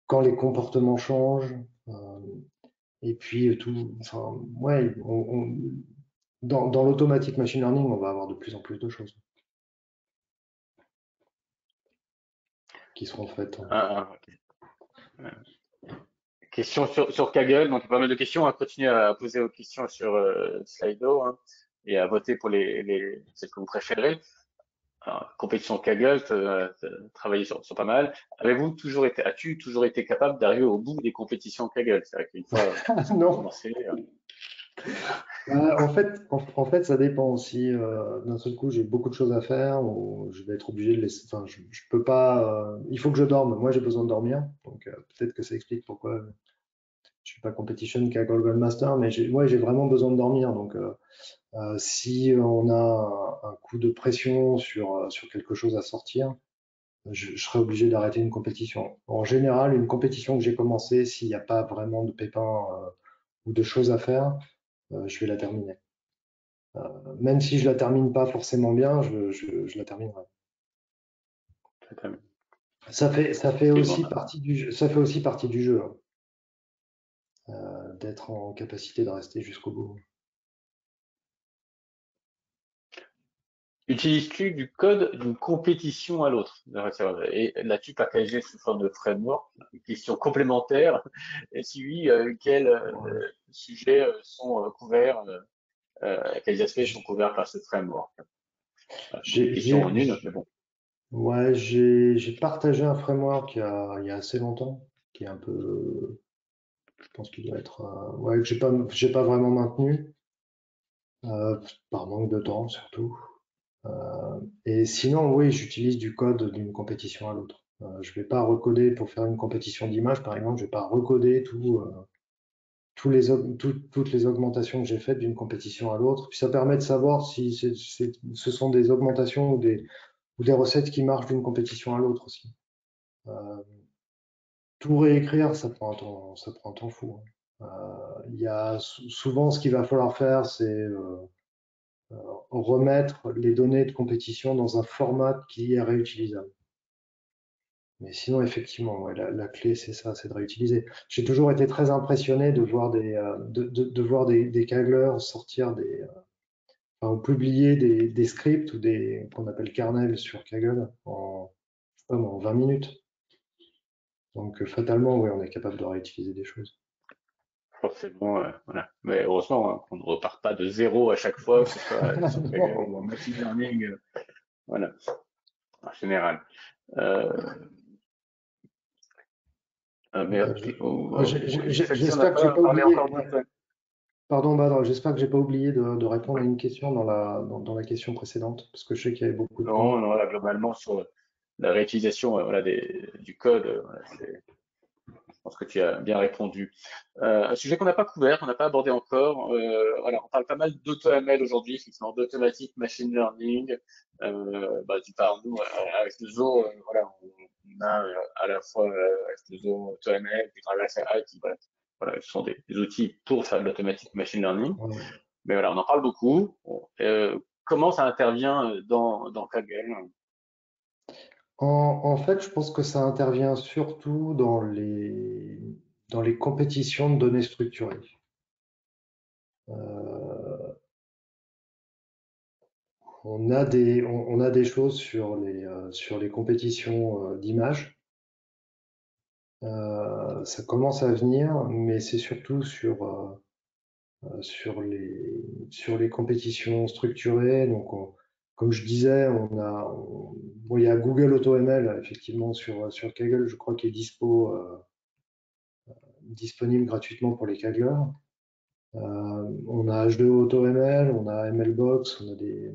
quand les comportements changent, et puis tout. Enfin, ouais, dans l'automatic machine learning, on va avoir de plus en plus de choses qui seront faites. Ok. Question sur Kaggle, donc pas mal de questions. À continuer à poser vos questions sur Slido, hein, et à voter pour celles que vous préférez. Alors, compétition Kaggle, travailler sur pas mal. As-tu toujours été capable d'arriver au bout des compétitions Kaggle? C'est vrai qu'une fois Non, commencé, en fait, ça dépend aussi. D'un seul coup, j'ai beaucoup de choses à faire, ou je vais être obligé de laisser. Enfin, je peux pas. Il faut que je dorme. Moi, j'ai besoin de dormir, donc peut-être que ça explique pourquoi je suis pas competition Kaggle Grandmaster, mais ouais, j'ai vraiment besoin de dormir. Donc, si on a un coup de pression sur quelque chose à sortir, je serai obligé d'arrêter une compétition. En général, une compétition que j'ai commencée, s'il n'y a pas vraiment de pépins ou de choses à faire, je vais la terminer. Même si je la termine pas forcément bien, je la terminerai. Ça fait aussi effectivement. partie du jeu, ça fait aussi partie du jeu, hein, d'être en capacité de rester jusqu'au bout. Utilises-tu du code d'une compétition à l'autre? Et l'as-tu packagé sous forme de framework? Une question complémentaire. Et si oui, quels Ouais. sujets sont couverts, quels aspects sont couverts par ce framework? Voilà, beaucoup de J'ai, questions en j'ai- une, mais bon. ouais, j'ai partagé un framework il y a assez longtemps, qui est un peu, je pense qu'il doit être, ouais, que j'ai pas vraiment maintenu, euh, par manque de temps surtout. Et sinon, oui, j'utilise du code d'une compétition à l'autre. Je vais pas recoder pour faire une compétition d'image, par exemple, je vais pas recoder toutes les augmentations que j'ai faites d'une compétition à l'autre. Puis ça permet de savoir si ce sont des augmentations ou des recettes qui marchent d'une compétition à l'autre aussi. Euh, Tout réécrire, ça prend un temps fou, hein. Il y a souvent ce qu'il va falloir faire, c'est remettre les données de compétition dans un format qui est réutilisable. Mais sinon, effectivement, ouais, la clé, c'est ça, c'est de réutiliser. J'ai toujours été très impressionné de voir de voir des Kagglers sortir enfin, ou publier des scripts ou qu'on appelle kernels sur Kaggle en 20 minutes. Donc, fatalement, oui, on est capable de réutiliser des choses. Forcément, voilà. Mais heureusement, hein, qu'on ne repart pas de zéro à chaque fois, que ce soit sur Kaggle Non. ou en machine learning, voilà, en général. Euh, mais Euh, celle-ci, on n'a J'espère que j'ai pas pas parlé oublié. encore d'autres. Pardon, Badr, j'espère que j'ai pas oublié de répondre à une question dans la question précédente, parce que je sais qu'il y avait beaucoup de Non, points. non, là, globalement, sur la réutilisation, voilà, du code, voilà, je pense que tu as bien répondu. Un sujet qu'on n'a pas couvert, qu'on n'a pas abordé encore, voilà, on parle pas mal d'auto-ML aujourd'hui, effectivement, d'automatic machine learning. Tu parles, nous, avec le zoo, voilà, on a à la fois avec le zoo auto-ML, puis Traverse AI, qui, voilà, ce sont des outils pour faire de l'automatic machine learning. Ouais. Mais voilà, on en parle beaucoup. Bon, comment ça intervient dans Kaggle? En fait, je pense que ça intervient surtout dans les compétitions de données structurées. Euh, on a des choses sur les compétitions d'images. Ça commence à venir, mais c'est surtout sur les compétitions structurées. Donc, comme je disais, bon, il y a Google AutoML, effectivement, sur Kaggle, je crois qu'il est dispo disponible gratuitement pour les Kagglers. On a H2O AutoML, on a MLBox, on a des.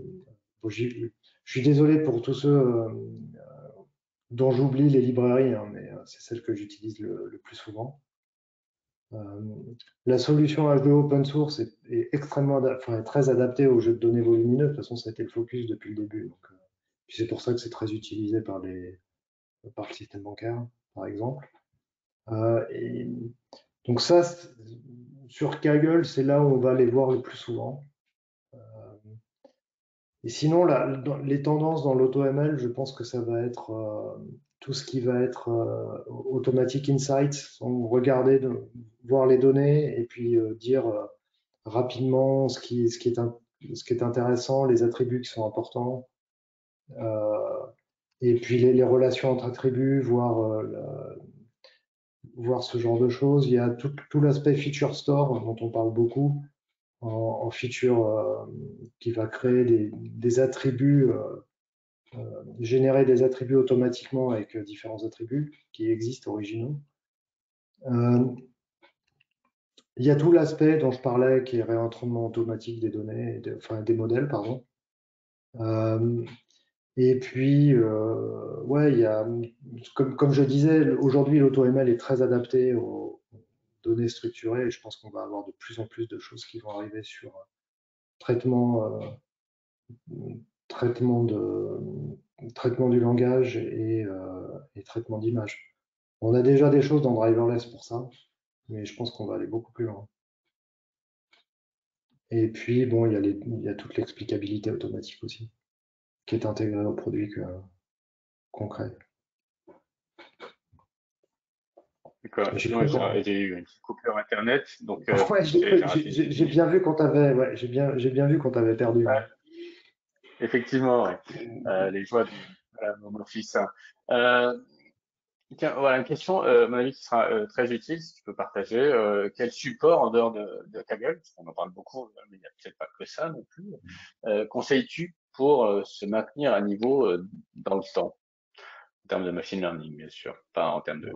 Bon, je suis désolé pour tous ceux dont j'oublie les librairies, hein, mais c'est celle que j'utilise le plus souvent. La solution H2O open source est extrêmement, est très adaptée aux jeux de données volumineux. De toute façon, ça a été le focus depuis le début. Donc, puis c'est pour ça que c'est très utilisé par le système bancaire, par exemple. Et donc ça, sur Kaggle, c'est là où on va les voir le plus souvent. Et sinon, les tendances dans l'AutoML, je pense que ça va être tout ce qui va être Automatic Insights, donc regarder, voir les données et puis dire rapidement ce qui est intéressant, les attributs qui sont importants, et puis les relations entre attributs, voir ce genre de choses. Il y a tout l'aspect Feature Store dont on parle beaucoup en feature qui va créer des attributs, générer des attributs automatiquement avec différents attributs qui existent originaux. Il y a tout l'aspect dont je parlais qui est réentraînement automatique des données, des modèles, pardon. Et puis, ouais, il y a, comme je disais, aujourd'hui, l'AutoML est très adapté aux données structurées et je pense qu'on va avoir de plus en plus de choses qui vont arriver sur traitement du langage et traitement d'image. On a déjà des choses dans Driverless pour ça, mais je pense qu'on va aller beaucoup plus loin. Et puis, bon, il y a toute l'explicabilité automatique aussi, qui est intégrée au produit concret. D'accord. Sinon, j'ai eu une petite coupure Internet, donc ouais, j'ai bien vu qu'on t'avait, ouais, j'ai bien vu qu'on t'avait perdu. Ouais. Effectivement, ouais. Les joies du home office. Tiens, voilà une question, à mon avis, qui sera très utile, si tu peux partager. Quel support en dehors de Kaggle, parce qu'on en parle beaucoup, mais il n'y a peut-être pas que ça non plus, conseilles-tu pour se maintenir à niveau dans le temps, en termes de machine learning, bien sûr, pas en termes de.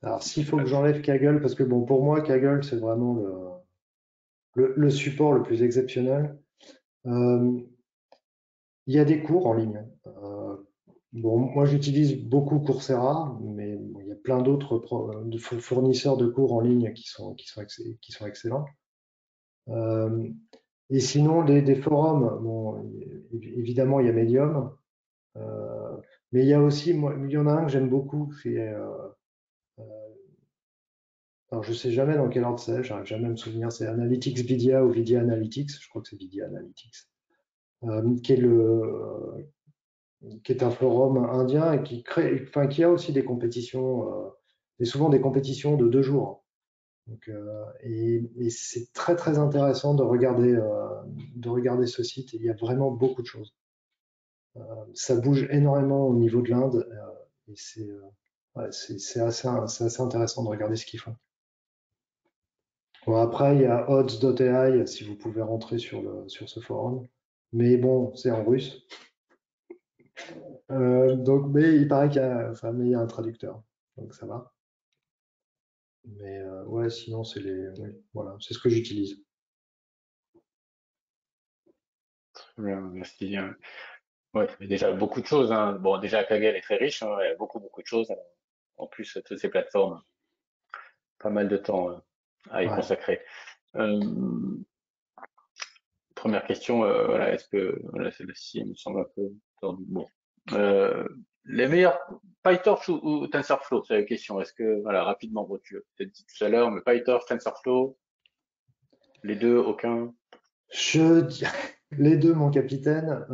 Alors, s'il faut que j'enlève Kaggle, parce que bon, pour moi, Kaggle, c'est vraiment le support le plus exceptionnel. Il y a des cours en ligne. Bon, moi, j'utilise beaucoup Coursera, mais bon, il y a plein d'autres fournisseurs de cours en ligne qui sont excellents. Et sinon, des forums, bon, évidemment, il y a Medium, mais il y a aussi, il y en a un que j'aime beaucoup, alors je sais jamais dans quel ordre c'est, j'arrive jamais à me souvenir, c'est Analytics Vidya ou Vidya Analytics, je crois que c'est Vidya Analytics, qui est un forum indien et qui a aussi des compétitions, et souvent des compétitions de 2 jours. Donc, et c'est très très intéressant de regarder ce site. Il y a vraiment beaucoup de choses. Ça bouge énormément au niveau de l'Inde et c'est assez intéressant de regarder ce qu'ils font. Bon, après, il y a odds.ai si vous pouvez rentrer sur ce forum. Mais bon, c'est en russe. Donc, mais il paraît qu'il y a un traducteur. Donc ça va. Mais ouais, sinon, voilà, c'est ce que j'utilise. Merci. Ouais, ça fait déjà beaucoup de choses, hein. Bon, déjà, Kaggle est très riche, hein, il y a beaucoup de choses. En plus, toutes ces plateformes, pas mal de temps à y Ouais. consacrer. Première question, voilà, est-ce que voilà, celle-ci me semble un peu tordue. Bon, les meilleurs PyTorch ou TensorFlow, c'est la question. Est-ce que voilà, rapidement, bon, tu l'as peut-être dit tout à l'heure, mais PyTorch, TensorFlow, les deux, aucun. Je dirais les deux, mon capitaine.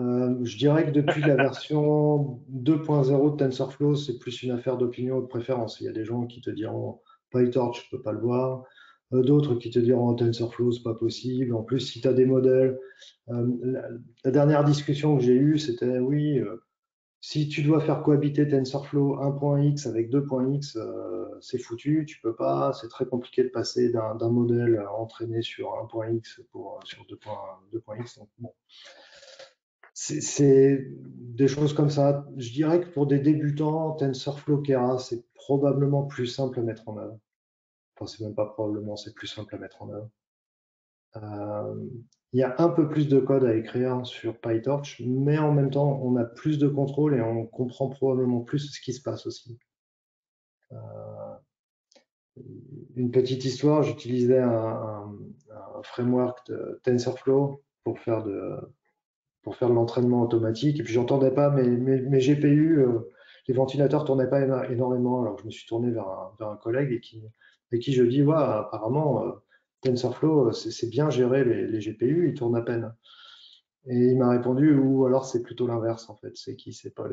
Je dirais que depuis la version 2.0 de TensorFlow, c'est plus une affaire d'opinion ou de préférence. Il y a des gens qui te diront PyTorch, je peux pas le voir. D'autres qui te diront TensorFlow, c'est pas possible. En plus, si tu as des modèles, la dernière discussion que j'ai eue, c'était oui, si tu dois faire cohabiter TensorFlow 1.x avec 2.x, c'est foutu, tu peux pas, c'est très compliqué de passer d'un modèle entraîné sur 1.x sur 2.x. Donc bon, c'est des choses comme ça. Je dirais que pour des débutants, TensorFlow Keras, c'est probablement plus simple à mettre en œuvre. enfin, c'est même pas probablement, c'est plus simple à mettre en œuvre. Il y a un peu plus de code à écrire sur PyTorch, mais en même temps, on a plus de contrôle et on comprend probablement plus ce qui se passe aussi. Une petite histoire, j'utilisais un framework de TensorFlow pour faire de l'entraînement automatique, et puis j'entendais pas mes GPU, les ventilateurs tournaient pas énormément, alors je me suis tourné vers un collègue et qui je dis, ouais, apparemment, TensorFlow, c'est bien géré les GPU, ils tournent à peine. Et il m'a répondu, ou alors c'est plutôt l'inverse en fait, c'est qu'il ne sait pas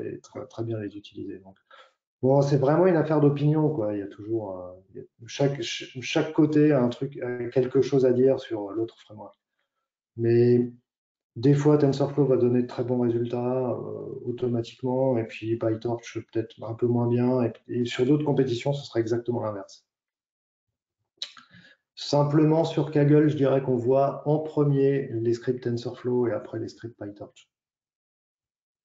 très bien les utiliser. Donc, bon, c'est vraiment une affaire d'opinion, quoi. Il y a toujours chaque côté a quelque chose à dire sur l'autre framework. Mais des fois, TensorFlow va donner de très bons résultats automatiquement, et puis PyTorch peut-être un peu moins bien. Et sur d'autres compétitions, ce sera exactement l'inverse. Simplement sur Kaggle, je dirais qu'on voit en premier les scripts TensorFlow et après les scripts PyTorch.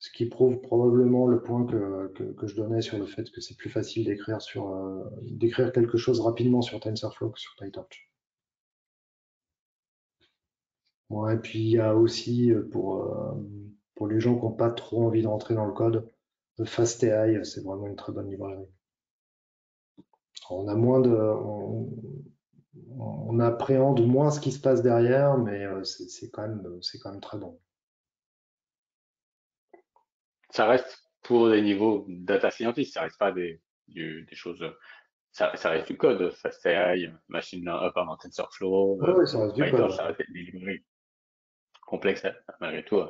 Ce qui prouve probablement le point que je donnais sur le fait que c'est plus facile d'écrire quelque chose rapidement sur TensorFlow que sur PyTorch. Bon, et puis il y a aussi pour les gens qui n'ont pas trop envie de rentrer dans le code, FastAI, c'est vraiment une très bonne librairie. On a on appréhende moins ce qui se passe derrière, mais c'est quand même très bon. Ça reste pour des niveaux data scientist, ça reste pas des choses, ça reste du code, FastAI, pardon, TensorFlow, Oui, ça reste du code. PyTorch, ça reste des librairies complexes, malgré tout,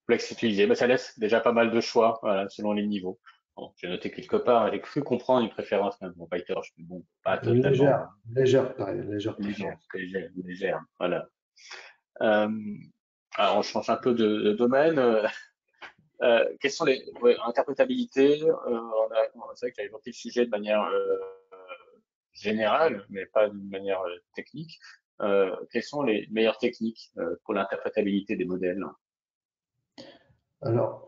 complexes à utiliser. Mais ça laisse déjà pas mal de choix, voilà, selon les niveaux. Bon, j'ai noté quelque part, j'ai cru comprendre une préférence même pour PyTorch, mais bon, pas Une totalement légère légère, préférence. légère, voilà. Euh, alors on change un peu de domaine. Quelles sont les interprétabilités c'est vrai que j'avais évoqué le sujet de manière générale, mais pas d'une manière technique. Quelles sont les meilleures techniques pour l'interprétabilité des modèles? Alors,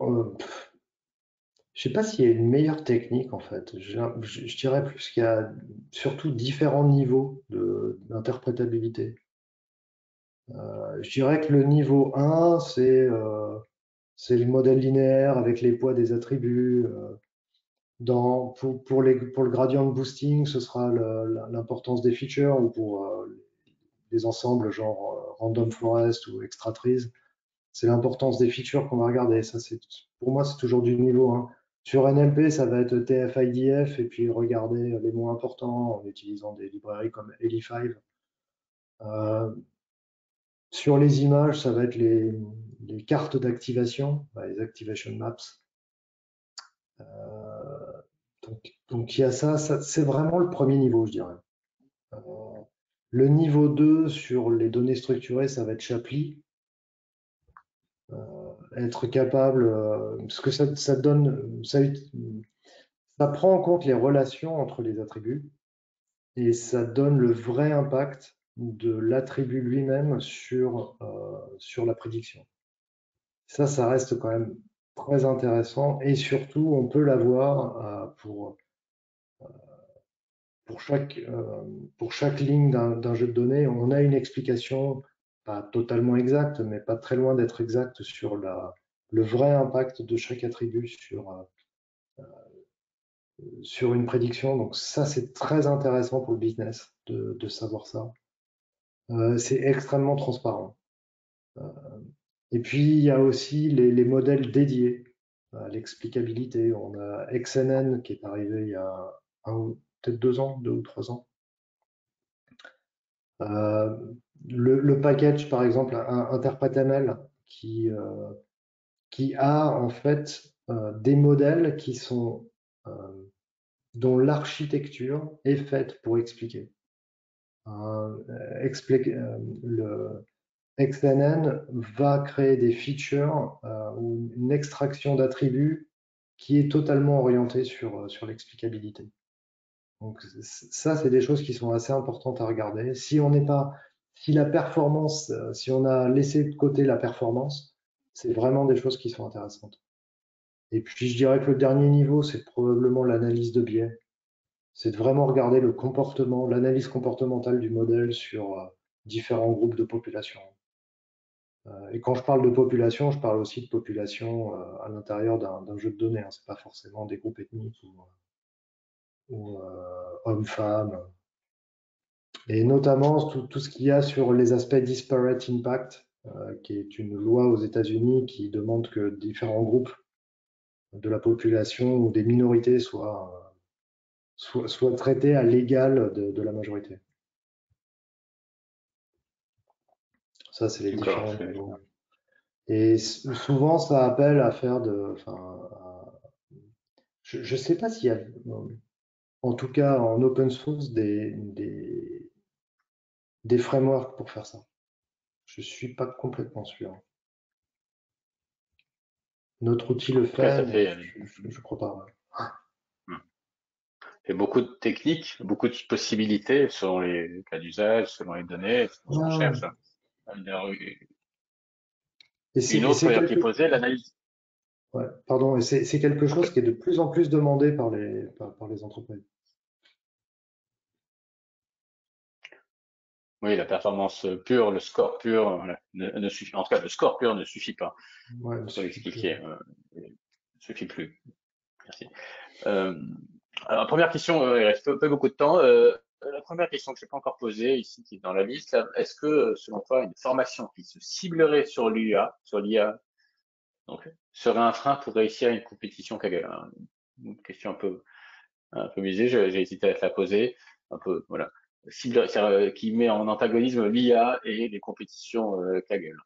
je sais pas s'il y a une meilleure technique en fait. Je dirais plus qu'il y a surtout différents niveaux d'interprétabilité. Je dirais que le niveau 1, c'est le modèle linéaire avec les poids des attributs. Pour le gradient boosting, ce sera l'importance des features, ou pour les ensembles genre random forest ou extra trees, c'est l'importance des features qu'on va regarder. Ça, pour moi, c'est toujours du niveau 1. Sur NLP, ça va être TF-IDF et puis regarder les moins importants en utilisant des librairies comme Eli5. Sur les images, ça va être les cartes d'activation, les activation maps. Donc il y a ça, c'est vraiment le premier niveau, je dirais. Le niveau 2 sur les données structurées, ça va être Shapley. Être capable, parce que ça donne, ça prend en compte les relations entre les attributs et ça donne le vrai impact de l'attribut lui-même sur la prédiction. Ça reste quand même très intéressant, et surtout, on peut l'avoir pour chaque ligne d'un jeu de données. On a une explication, pas totalement exacte, mais pas très loin d'être exacte sur le vrai impact de chaque attribut sur une prédiction. Donc ça, c'est très intéressant pour le business de savoir ça. C'est extrêmement transparent. Et puis, il y a aussi les modèles dédiés à l'explicabilité. On a XNN qui est arrivé il y a peut-être 2 ou 3 ans. Le package, par exemple, InterpretML, qui a en fait des modèles dont l'architecture est faite pour expliquer. Le XNN va créer des features ou une extraction d'attributs qui est totalement orientée sur l'explicabilité. Donc ça, c'est des choses qui sont assez importantes à regarder. Si la performance, si on a laissé de côté la performance, c'est vraiment des choses qui sont intéressantes. Et puis je dirais que le dernier niveau, c'est probablement l'analyse de biais. c'est de vraiment regarder le comportement, l'analyse comportementale du modèle sur différents groupes de population. Et quand je parle de population, je parle aussi de population à l'intérieur d'un jeu de données. Hein. C'est pas forcément des groupes ethniques ou hommes-femmes. Et notamment tout ce qu'il y a sur les aspects disparate impact, qui est une loi aux États-Unis qui demande que différents groupes de la population ou des minorités soient traités à l'égal de la majorité. Ça, c'est les D'accord. différents niveaux. Et souvent, ça appelle à faire de. Enfin, je ne sais pas s'il y a, en tout cas en open source, des frameworks pour faire ça. Je ne suis pas complètement sûr. Notre outil le Après, ça fait, mais fait, je ne crois pas. fait beaucoup de techniques, beaucoup de possibilités selon les cas d'usage, selon les données, selon ce qu'on Ouais. cherche. Alors, Et une c'est autre qui est quelque, posée, l'analyse. ouais, pardon, et c'est quelque chose qui est de plus en plus demandé par les entreprises. Oui, la performance pure, le score pur, voilà, ne suffit. En tout cas, le score pur ne suffit pas. Ouais, il ne Il faut suffit plus. l'expliquer. Ne suffit plus. Merci. Euh, alors, première question, il reste pas beaucoup de temps. La première question que je n'ai pas encore posée ici, qui est dans la liste, est-ce que, selon toi, une formation qui se ciblerait sur l'IA, donc, serait un frein pour réussir une compétition Kaggle? Une question un peu musée, j'ai hésité à te la poser, un peu, voilà. Qui met en antagonisme l'IA et les compétitions Kaggle.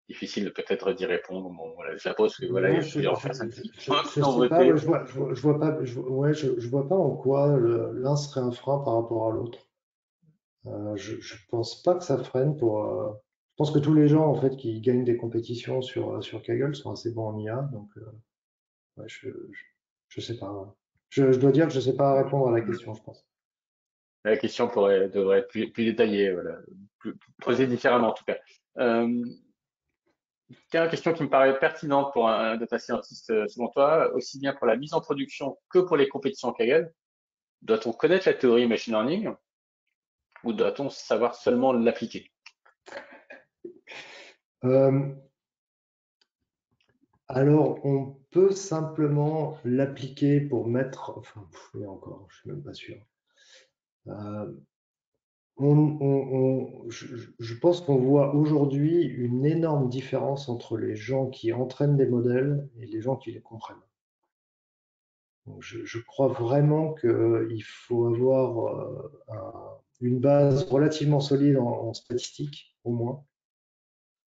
Difficile peut-être d'y répondre. Bon, voilà, je la pose parce que voilà, il y Ouais, a plusieurs personnes qui je ont sais pas, ouais, voté. je vois pas, ouais, je vois pas en quoi l'un serait un frein par rapport à l'autre. Je pense pas que ça freine pour. Je pense que tous les gens en fait qui gagnent des compétitions sur Kaggle sont assez bons en IA, donc ouais, je sais pas. Ouais. Je dois dire que je sais pas répondre à la question, je pense. La question devrait être plus détaillée, voilà, posée différemment en tout cas. Euh, Tiens, une question qui me paraît pertinente pour un data scientist, selon toi, aussi bien pour la mise en production que pour les compétitions Kaggle, doit-on connaître la théorie machine learning ou doit-on savoir seulement l'appliquer? Euh, alors, on peut simplement l'appliquer pour mettre. Enfin, et encore, je suis même pas sûr. Euh, je pense qu'on voit aujourd'hui une énorme différence entre les gens qui entraînent des modèles et les gens qui les comprennent. Donc, je crois vraiment qu'il faut avoir une base relativement solide en statistique, au moins.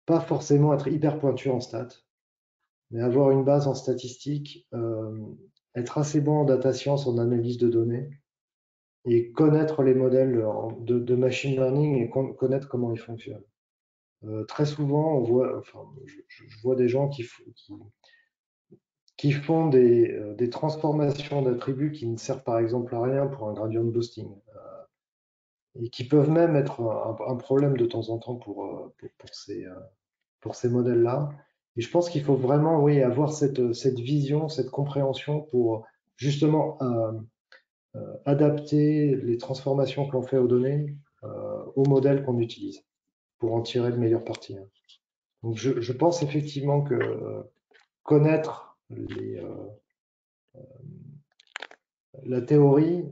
Pas forcément être hyper pointu en stats, mais avoir une base en statistique, être assez bon en data science, en analyse de données, et connaître les modèles de machine learning et connaître comment ils fonctionnent. Très souvent, on voit, enfin, je vois des gens qui font des transformations d'attributs qui ne servent par exemple à rien pour un gradient boosting et qui peuvent même être un problème de temps en temps pour ces modèles-là. Et je pense qu'il faut vraiment, oui, avoir cette vision, cette compréhension pour justement adapter les transformations que l'on fait aux données au modèle qu'on utilise pour en tirer le meilleur parti. Hein. Donc je pense effectivement que connaître la théorie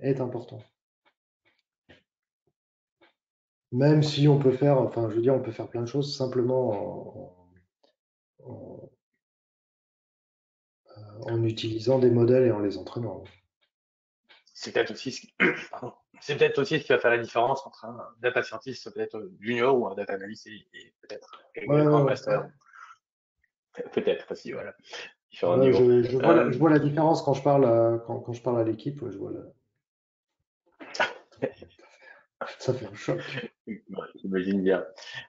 est important. Même si on peut faire, enfin je veux dire, on peut faire plein de choses simplement en utilisant des modèles et en les entraînant. C'est peut-être aussi pardon. C'est peut-être aussi ce qui va faire la différence entre un data scientist peut-être junior ou un data analyst et peut-être Ouais, quelqu'un ouais, en ouais. master. Peut-être aussi, voilà. Différents Ouais, niveaux. je vois la différence quand je parle quand je parle à l'équipe. Je vois ça fait un choc. Ouais, j'imagine bien.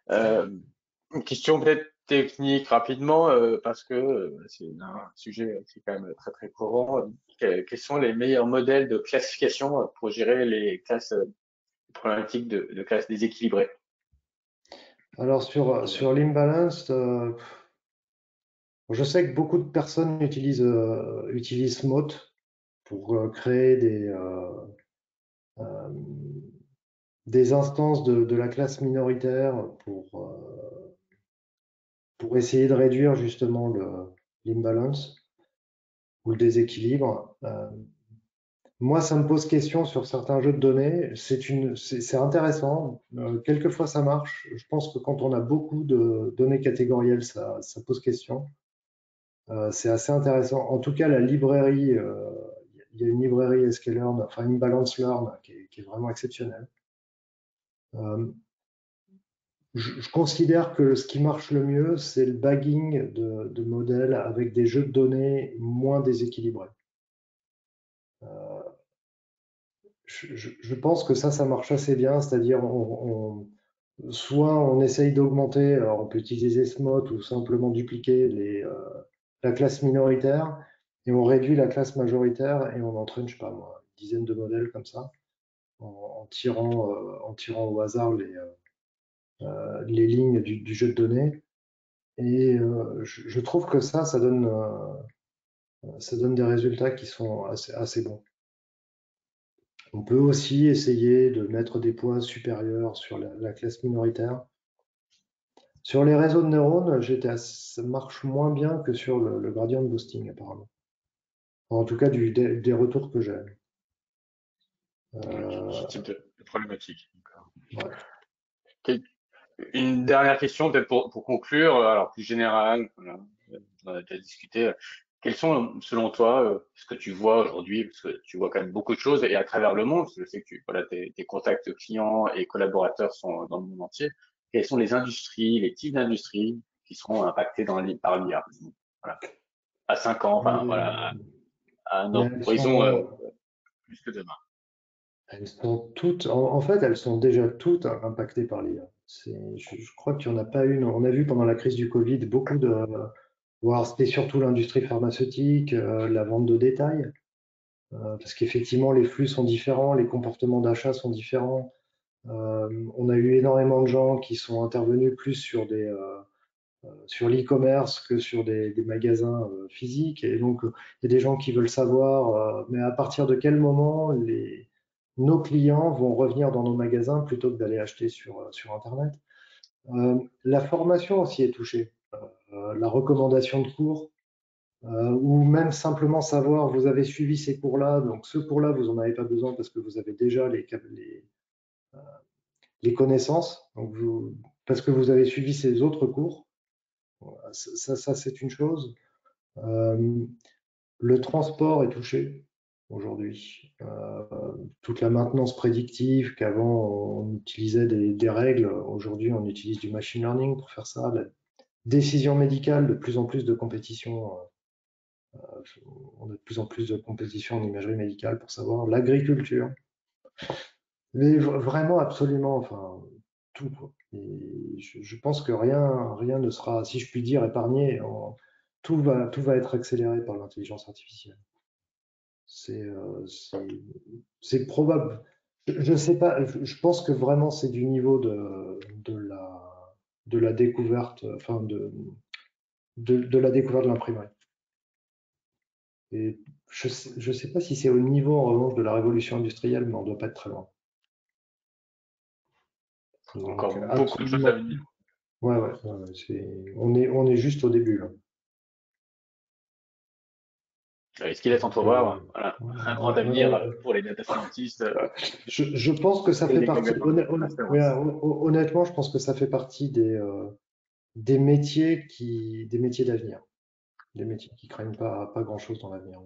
Une question peut-être technique rapidement, parce que c'est un sujet qui est quand même très très courant. Quels sont les meilleurs modèles de classification pour gérer les classes problématiques de classes déséquilibrées? Alors sur l'imbalance, je sais que beaucoup de personnes utilisent Mote. pour créer des instances de la classe minoritaire pour essayer de réduire justement l'imbalance ou le déséquilibre. Moi, ça me pose question sur certains jeux de données. C'est intéressant. Quelquefois, ça marche. Je pense que quand on a beaucoup de données catégorielles, ça pose question. C'est assez intéressant. En tout cas, la librairie, il y a une librairie sklearn, enfin Imbalance Learn, qui est vraiment exceptionnelle. Je considère que ce qui marche le mieux, c'est le bagging de modèles avec des jeux de données moins déséquilibrés. Je pense que ça marche assez bien, c'est-à-dire soit on essaye d'augmenter, alors on peut utiliser SMOT ou simplement dupliquer la classe minoritaire, et on réduit la classe majoritaire et on entraîne, je sais pas moi, une dizaine de modèles comme ça, en tirant au hasard les lignes du jeu de données. Et je trouve que ça donne des résultats qui sont assez bons. On peut aussi essayer de mettre des poids supérieurs sur la classe minoritaire. Sur les réseaux de neurones, ça marche moins bien que sur le gradient boosting, apparemment. En tout cas, des retours que j'ai. Ce type de problématique. Ouais. Une dernière question, peut-être pour conclure, alors plus générale, voilà, on a déjà discuté. Quels sont, selon toi, ce que tu vois aujourd'hui, parce que tu vois quand même beaucoup de choses et à travers le monde, je sais que tes contacts clients et collaborateurs sont dans le monde entier. Quelles sont les industries, les types d'industries qui seront impactées par l'IA? Voilà. À 5 ans, enfin, voilà, à un Mais horizon plus que demain. elles sont toutes, en fait, elles sont déjà toutes impactées par l'IA. Je crois qu'il n'y en a pas une. On a vu pendant la crise du Covid beaucoup voire c'était surtout l'industrie pharmaceutique, la vente de détail, parce qu'effectivement les flux sont différents, les comportements d'achat sont différents. On a eu énormément de gens qui sont intervenus plus sur sur l'e-commerce que sur des magasins physiques. Et donc, il y a des gens qui veulent savoir, mais à partir de quel moment nos clients vont revenir dans nos magasins plutôt que d'aller acheter sur Internet. La formation aussi est touchée. La recommandation de cours, ou même simplement savoir, vous avez suivi ces cours-là, donc ce cours-là, vous n'en avez pas besoin parce que vous avez déjà les connaissances, donc parce que vous avez suivi ces autres cours. Ça c'est une chose. Le transport est touché aujourd'hui. Toute la maintenance prédictive, qu'avant on utilisait des règles, aujourd'hui on utilise du machine learning pour faire ça. La décision médicale, de plus en plus de compétitions. On a de plus en plus de compétitions en imagerie médicale pour savoir. L'agriculture. Mais vraiment, absolument, enfin, tout, quoi. Et je pense que rien ne sera, si je puis dire, épargné. Tout va être accéléré par l'intelligence artificielle. C'est probable. Je ne sais pas, je pense que vraiment c'est du niveau de la découverte, enfin de la découverte de l'imprimerie. Et je ne sais pas si c'est au niveau en revanche de la révolution industrielle, mais on ne doit pas être très loin. Encore Donc, beaucoup de choses à venir. Ouais, on est juste au début là. Ce qui laisse entrevoir voilà, un grand avenir pour les data scientists. Je pense que ça fait partie, Ouais. honnêtement, je pense que ça fait partie des métiers d'avenir, des métiers qui craignent pas grand-chose dans l'avenir.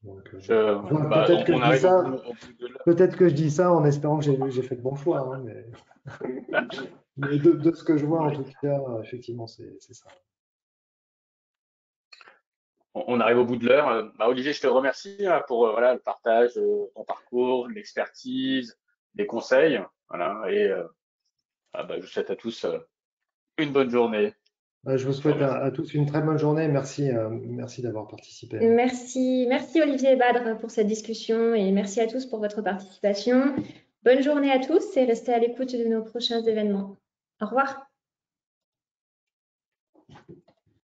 Peut-être que je dis ça, peut-être que je dis ça en espérant que j'ai fait le bon choix, hein, mais de ce que je vois en tout cas, effectivement, c'est ça. On arrive au bout de l'heure. Olivier, je te remercie pour voilà, le partage, ton parcours, l'expertise, les conseils. Voilà, et je vous souhaite à tous une bonne journée. Je vous souhaite à tous une très bonne journée. Merci d'avoir participé. Merci Olivier et Badr pour cette discussion et merci à tous pour votre participation. Bonne journée à tous et restez à l'écoute de nos prochains événements. Au revoir.